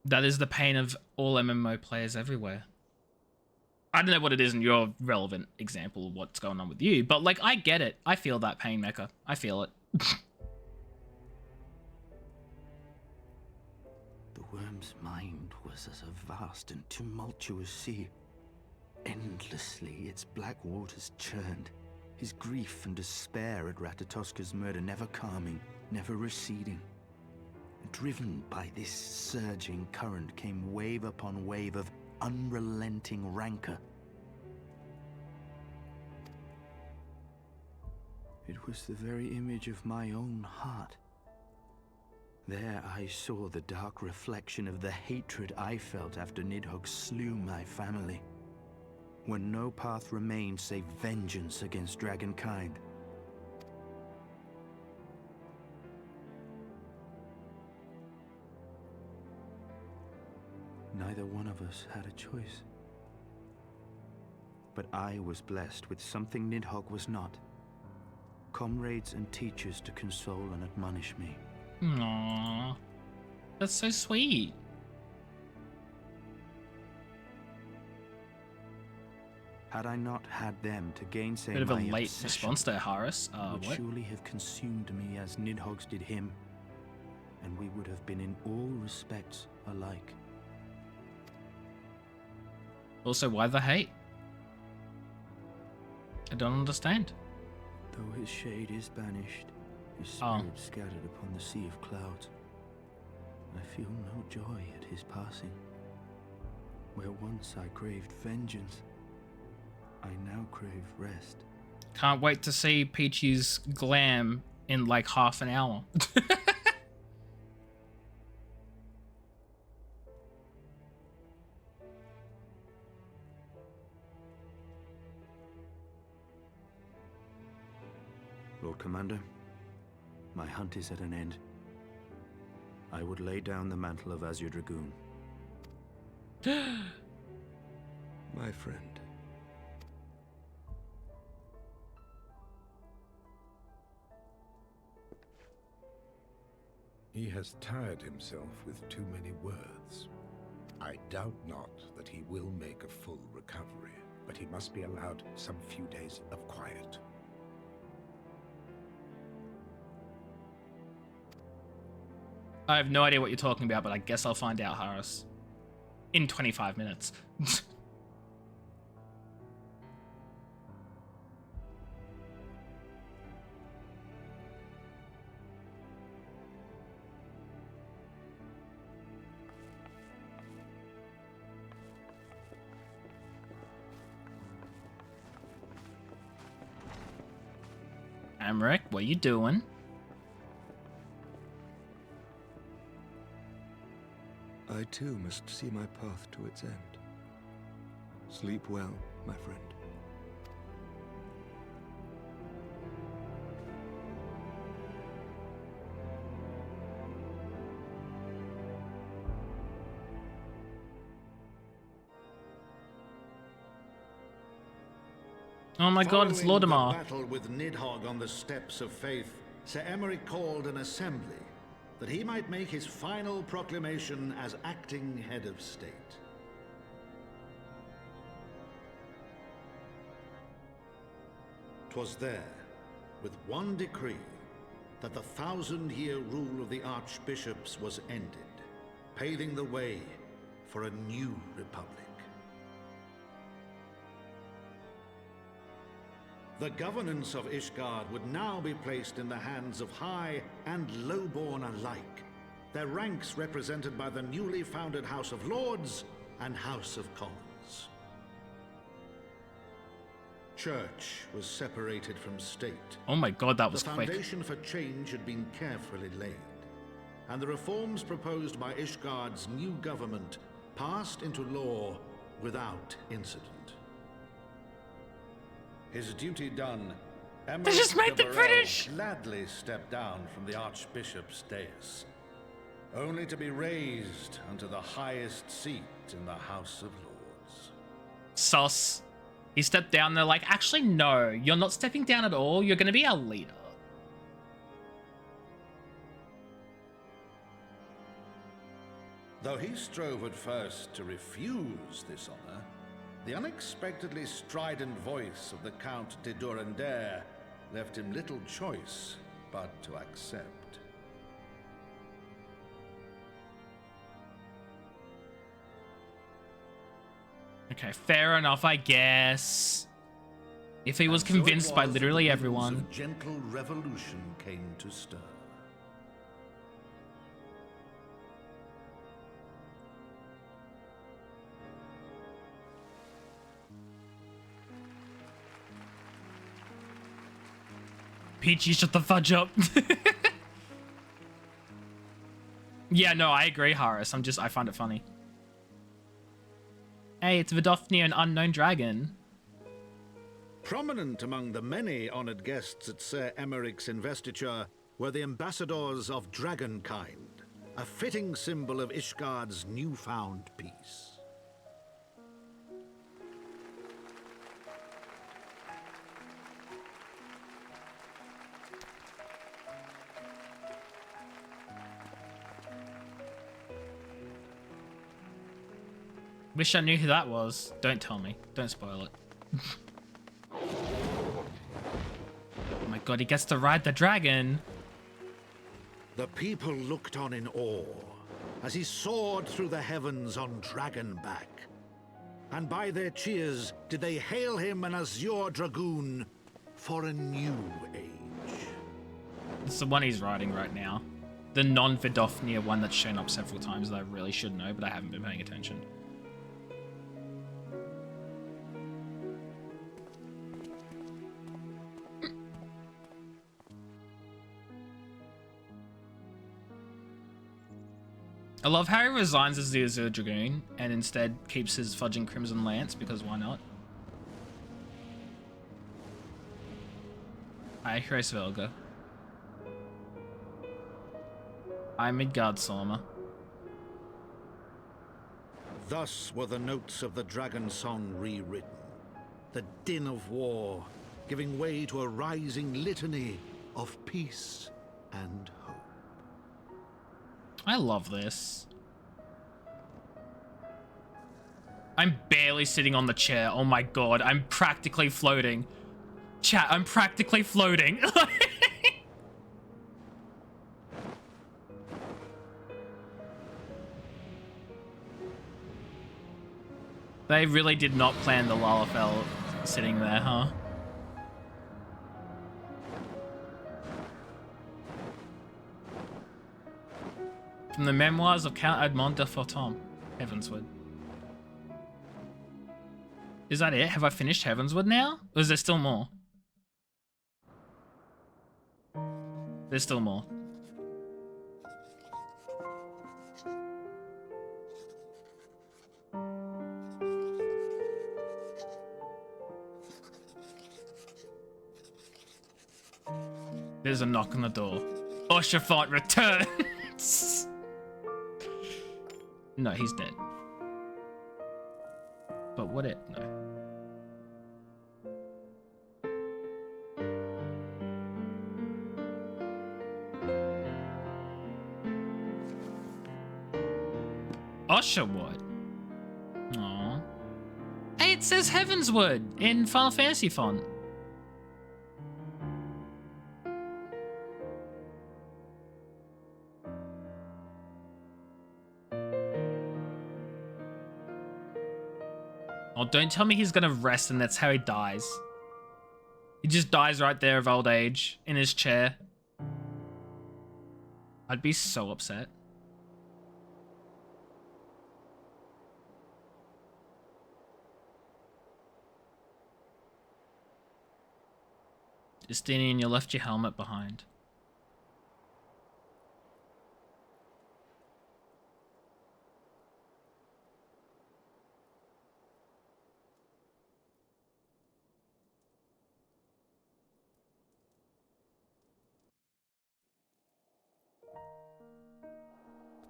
That is the pain of all MMO players everywhere. I don't know what it is in your relevant example of what's going on with you, but, like, I get it. I feel that pain, Mecha. I feel it. The worm's mind was as a vast and tumultuous sea. Endlessly its black waters churned, his grief and despair at Ratatoska's murder never calming, never receding. Driven by this surging current came wave upon wave of unrelenting rancor. It was the very image of my own heart. There I saw the dark reflection of the hatred I felt after Nidhogg slew my family, when no path remained save vengeance against dragonkind. Neither one of us had a choice. But I was blessed with something Nidhogg was not. Comrades and teachers to console and admonish me. Aww. That's so sweet. Had I not had them to gainsay Bit of a my late obsession, response there, Harris. would What? surely have consumed me as Nidhogg's did him, and we would have been in all respects alike. Also, why the hate? I don't understand. Though his shade is banished, his spirit scattered upon the sea of clouds, I feel no joy at his passing. Where once I craved vengeance, I now crave rest. Can't wait to see Peachy's glam in like half an hour. Commander. My hunt is at an end. I would lay down the mantle of Azure Dragoon. My friend. He has tired himself with too many words. I doubt not that he will make a full recovery, but he must be allowed some few days of quiet. I have no idea what you're talking about, but I guess I'll find out, Harris. In 25 minutes. Amric, what you doing? I too must see my path to its end. Sleep well, my friend. Oh my god, it's Following Lordimar. the battle with Nidhogg on the Steps of Faith, Sir Emeric called an assembly that he might make his final proclamation as acting head of state. "'Twas there, with one decree, that the 1,000-year rule of the archbishops was ended, paving the way for a new republic. The governance of Ishgard would now be placed in the hands of high and lowborn alike, their ranks represented by the newly founded House of Lords and House of Commons. Church was separated from state. Oh my god, that was quick. The foundation for change had been carefully laid, and the reforms proposed by Ishgard's new government passed into law without incident. His duty done, They just made the Emeric British! gladly stepped down from the Archbishop's dais, only to be raised unto the highest seat in the House of Lords. Sus. He stepped down, they're like, actually, no, you're not stepping down at all, you're gonna be our leader. Though he strove at first to refuse this honor, the unexpectedly strident voice of the Count de Durandare left him little choice but to accept. Okay, fair enough, I guess. If he was convinced by literally everyone. A gentle revolution came to stir. Peachy, shut the fudge up. Yeah, no, I agree, Harris. I find it funny. Hey, it's Vidofnir, an unknown dragon. Prominent among the many honored guests at Sir Emeric's investiture were the ambassadors of Dragonkind, a fitting symbol of Ishgard's newfound peace. Wish I knew who that was. Don't tell me. Don't spoil it. Oh my god, he gets to ride the dragon. The people looked on in awe as he soared through the heavens on Dragonback. And by their cheers did they hail him an Azure Dragoon for a new age. It's the one he's riding right now. The non-Vidofnir one that's shown up several times that I really should know, but I haven't been paying attention. I love how he resigns as the Azure Dragoon and instead keeps his fudging Crimson Lance, because why not? I Hi, Hraesvelga. Hi, Midgardsorma. Thus were the notes of the dragon song rewritten. The din of war, giving way to a rising litany of peace and hope. I love this. I'm barely sitting on the chair. Oh my god, I'm practically floating. Chat, I'm practically floating. They really did not plan the Lalafell sitting there, huh? From the memoirs of Count Edmond de Forton, Heavensward. Is that it? Have I finished Heavensward now? Or is there still more? There's still more. There's a knock on the door. Oshafont returns! No, he's dead. But what it? No. Osherwood. Aww. Hey, it says Heavensward in Final Fantasy font. Oh, don't tell me he's gonna rest and that's how he dies. He just dies right there of old age in his chair. I'd be so upset. Justinian, you left your helmet behind.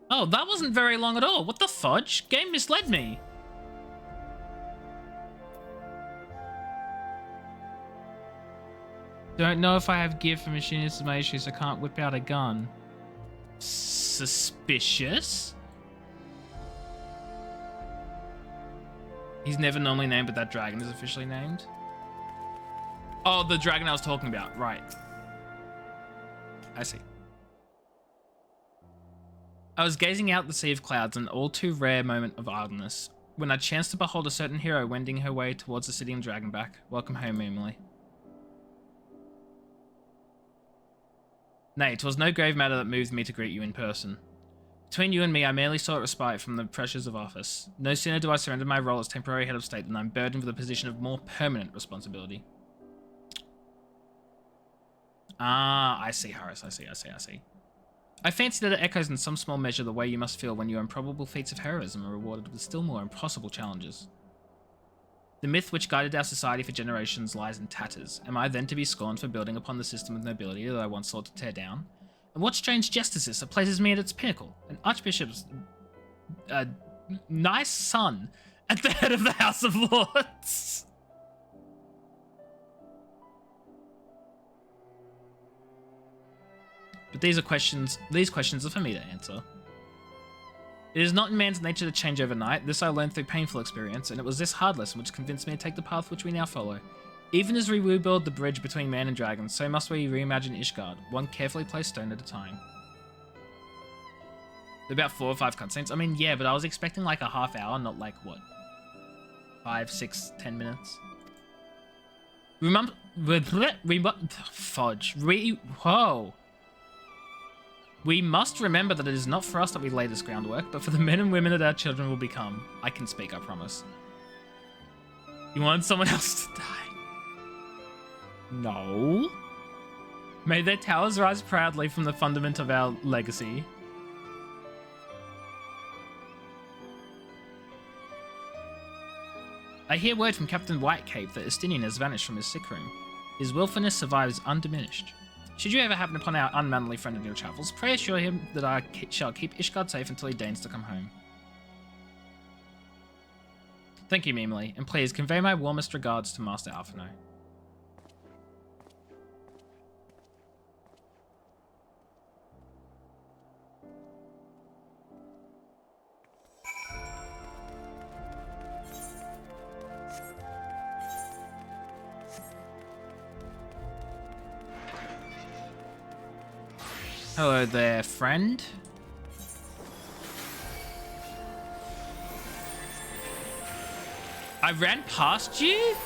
Oh, that wasn't very long at all. What the fudge? Game misled me. Don't know if I have gear for machinist in my issues, so I can't whip out a gun. Suspicious? He's never normally named, but that dragon is officially named. Oh, the dragon I was talking about. Right. I see. I was gazing out the sea of clouds, an all too rare moment of idleness, when I chanced to behold a certain hero wending her way towards the city of Dragonback. Welcome home, Emily. Nay, 'twas no grave matter that moved me to greet you in person. Between you and me, I merely sought respite from the pressures of office. No sooner do I surrender my role as temporary head of state than I'm burdened with a position of more permanent responsibility. Ah, I see, Harris. I see. I fancy that it echoes in some small measure the way you must feel when your improbable feats of heroism are rewarded with still more impossible challenges. The myth which guided our society for generations lies in tatters. Am I then to be scorned for building upon the system of nobility that I once sought to tear down? And what strange jest is this that places me at its pinnacle? An archbishop's nice son at the head of the House of Lords. But these questions are for me to answer. It is not in man's nature to change overnight. This I learned through painful experience, and it was this hard lesson which convinced me to take the path which we now follow. Even as we rebuild the bridge between man and dragon, so must we reimagine Ishgard, one carefully placed stone at a time. About 4 or 5 cutscenes. I mean, yeah, but I was expecting like a half hour, not like, what? 5, 6, 10 minutes? Whoa. We must remember that it is not for us that we lay this groundwork, but for the men and women that our children will become. I can speak, I promise. You want someone else to die? No. May their towers rise proudly from the fundament of our legacy. I hear word from Captain Whitecape that Estinian has vanished from his sick room. His willfulness survives undiminished. Should you ever happen upon our unmanly friend in your travels, pray assure him that I shall keep Ishgard safe until he deigns to come home. Thank you, Mimely, and please convey my warmest regards to Master Alphino. Hello there, friend. I ran past you?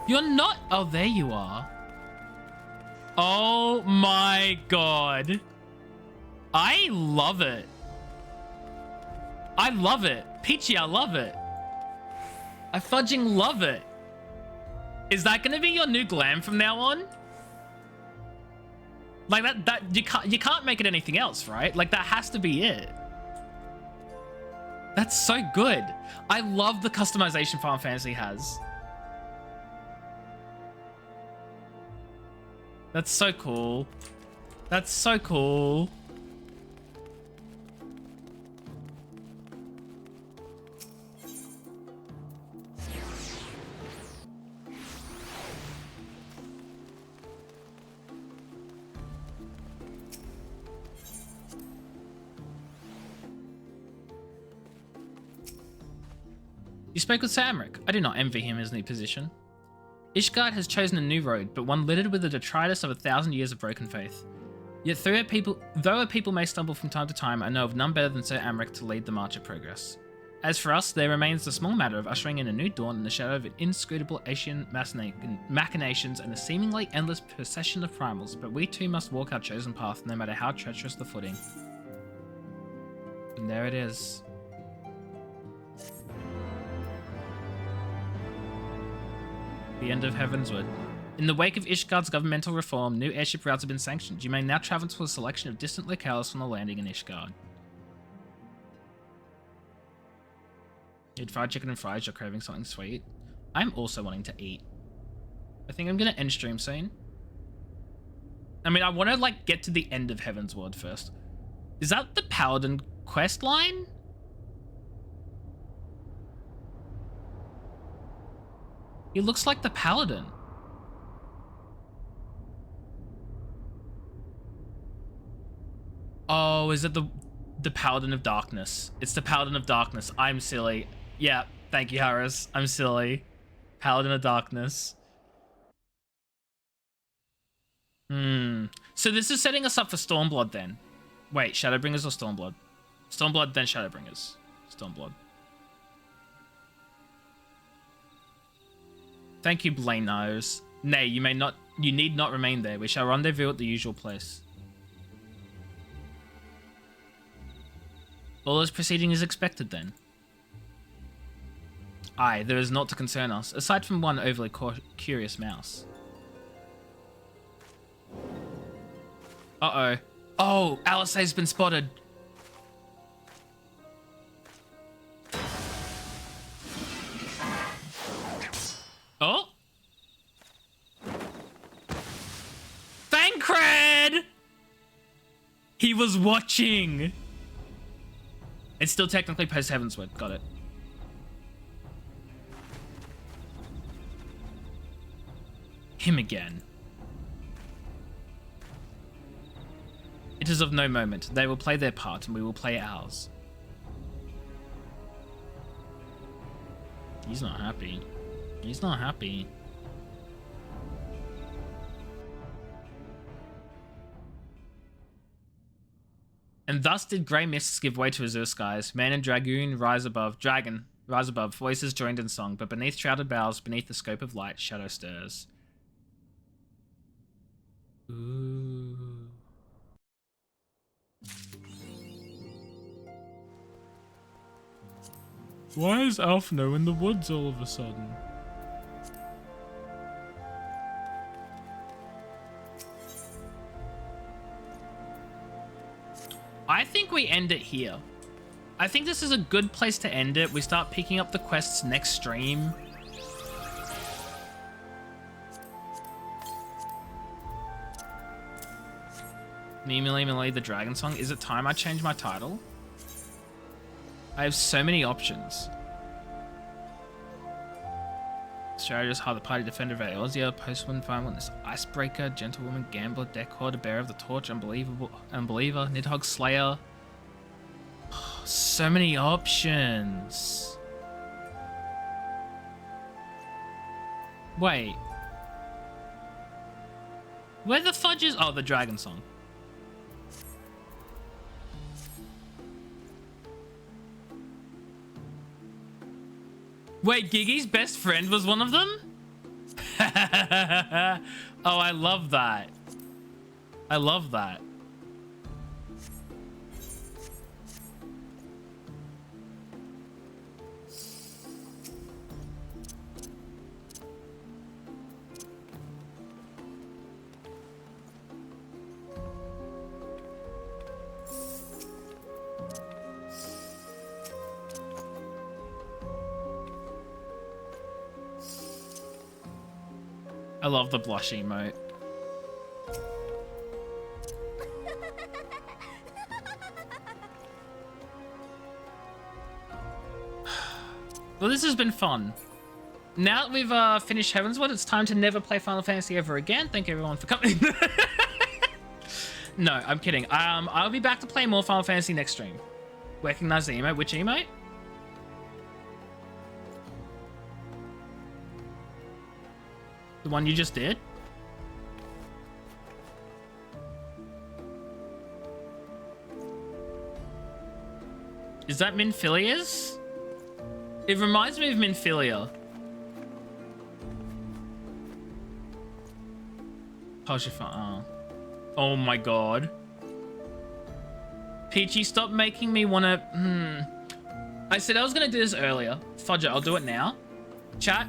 You're not... Oh, there you are. Oh my god. I love it. I love it. Peachy, I love it. I fudging love it. Is that going to be your new glam from now on? Like that you can't make it anything else, right? Like that has to be it. That's so good. I love the customization Final Fantasy has. That's so cool. That's so cool. You spoke with Sir Amric. I do not envy him his new position. Ishgard has chosen a new road, but one littered with the detritus of 1,000 years of broken faith. Yet though a people may stumble from time to time, I know of none better than Sir Amric to lead the march of progress. As for us, there remains the small matter of ushering in a new dawn in the shadow of inscrutable Asian machinations and a seemingly endless procession of primals, but we too must walk our chosen path, no matter how treacherous the footing. And there it is. The end of Heavensward. In the wake of Ishgard's governmental reform, new airship routes have been sanctioned. You may now travel to a selection of distant locales from the landing in Ishgard. You had fried chicken and fries, you're craving something sweet. I'm also wanting to eat. I think I'm gonna end stream soon. I mean, I want to like get to the end of Heavensward first. Is that the Paladin quest line? He looks like the Paladin. Oh, is it the Paladin of Darkness? It's the Paladin of Darkness. I'm silly. Yeah, thank you, Harris. I'm silly. Paladin of Darkness. So this is setting us up for Stormblood then. Wait, Shadowbringers or Stormblood? Stormblood, then Shadowbringers. Stormblood. Thank you, Blaine Nose. Nay, you need not remain there. We shall rendezvous at the usual place. All this proceeding is expected then. Aye, there is naught to concern us, aside from one overly curious mouse. Uh-oh. Oh, Alisaie's been spotted. Oh! Thancred! He was watching! It's still technically post Heavensward. Got it. Him again. It is of no moment. They will play their part and we will play ours. He's not happy. He's not happy. And thus did grey mists give way to azure skies. Man and dragoon rise above. Dragon rise above. Voices joined in song. But beneath shrouded boughs, beneath the scope of light, shadow stirs. Ooh. Why is Alphino in the woods all of a sudden? I think we end it here. I think this is a good place to end it. We start picking up the quests next stream. Mimili the Dragon Song. Is it time I change my title? I have so many options. Strategist, Heart of the Party, Defender of Eorzea, Postman, Fine Witness, Icebreaker, Gentlewoman, Gambler, Deckhorder, Bearer of the Torch, Unbeliever, Nidhogg, Slayer. So many options. Wait. Where the fudge is? Oh, the Dragon Song. Wait, Gigi's best friend was one of them? Oh, I love that. I love that. I love the blush emote. Well, this has been fun. Now that we've finished Heavensward, it's time to never play Final Fantasy ever again. Thank you everyone for coming. No, I'm kidding. I'll be back to play more Final Fantasy next stream. Recognize the emote? Which emote? The one you just did? Is that Minfilia's? It reminds me of Minfilia. Oh my god. Peachy, stop making me wanna... I said I was gonna do this earlier. Fudge it, I'll do it now. Chat.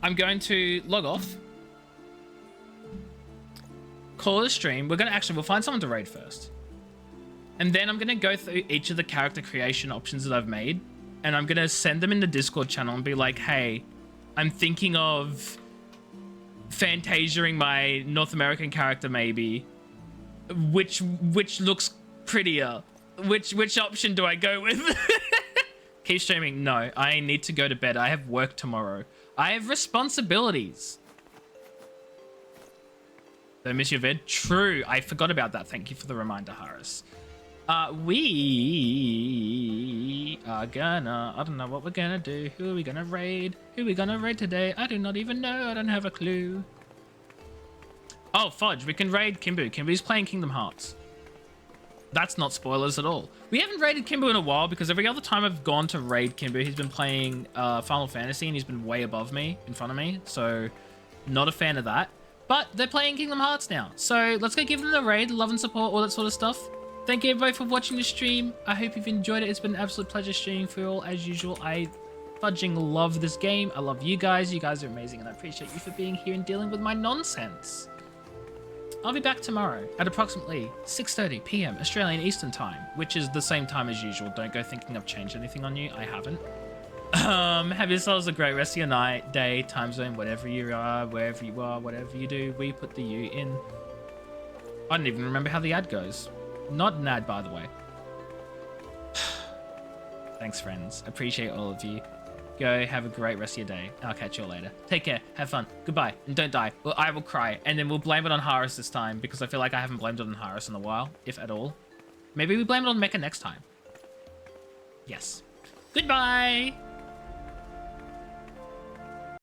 I'm going to log off. Call the stream. We'll find someone to raid first. And then I'm gonna go through each of the character creation options that I've made. And I'm gonna send them in the Discord channel and be like, hey, I'm thinking of Fantasiaing my North American character maybe. Which looks prettier? Which option do I go with? Keep streaming. No, I need to go to bed. I have work tomorrow. I have responsibilities. Don't miss your vid. True. I forgot about that. Thank you for the reminder, Harris. We are gonna... I don't know what we're gonna do. Who are we gonna raid? Who are we gonna raid today? I do not even know. I don't have a clue. Oh, fudge. We can raid Kimbu. Kimbu's playing Kingdom Hearts. That's not spoilers at all. We haven't raided Kimbu in a while because every other time I've gone to raid Kimbu, he's been playing Final Fantasy and he's been way above me, in front of me. So, not a fan of that. But they're playing Kingdom Hearts now. So, let's go give them the raid, love and support, all that sort of stuff. Thank you everybody for watching the stream. I hope you've enjoyed it. It's been an absolute pleasure streaming for you all as usual. I fudging love this game. I love you guys. You guys are amazing and I appreciate you for being here and dealing with my nonsense. I'll be back tomorrow at approximately 6:30 p.m. Australian Eastern Time, which is the same time as usual. Don't go thinking I've changed anything on you. I haven't. Have yourselves a great rest of your night, day, time zone, whatever you are, wherever you are, whatever you do. We put the U in. I don't even remember how the ad goes. Not an ad, by the way. Thanks, friends. Appreciate all of you. Go have a great rest of your day. I'll catch you all later. Take care. Have fun. Goodbye. And don't die. Well, I will cry. And then we'll blame it on Harris this time because I feel like I haven't blamed it on Harris in a while, if at all. Maybe we blame it on Mecha next time. Yes. Goodbye.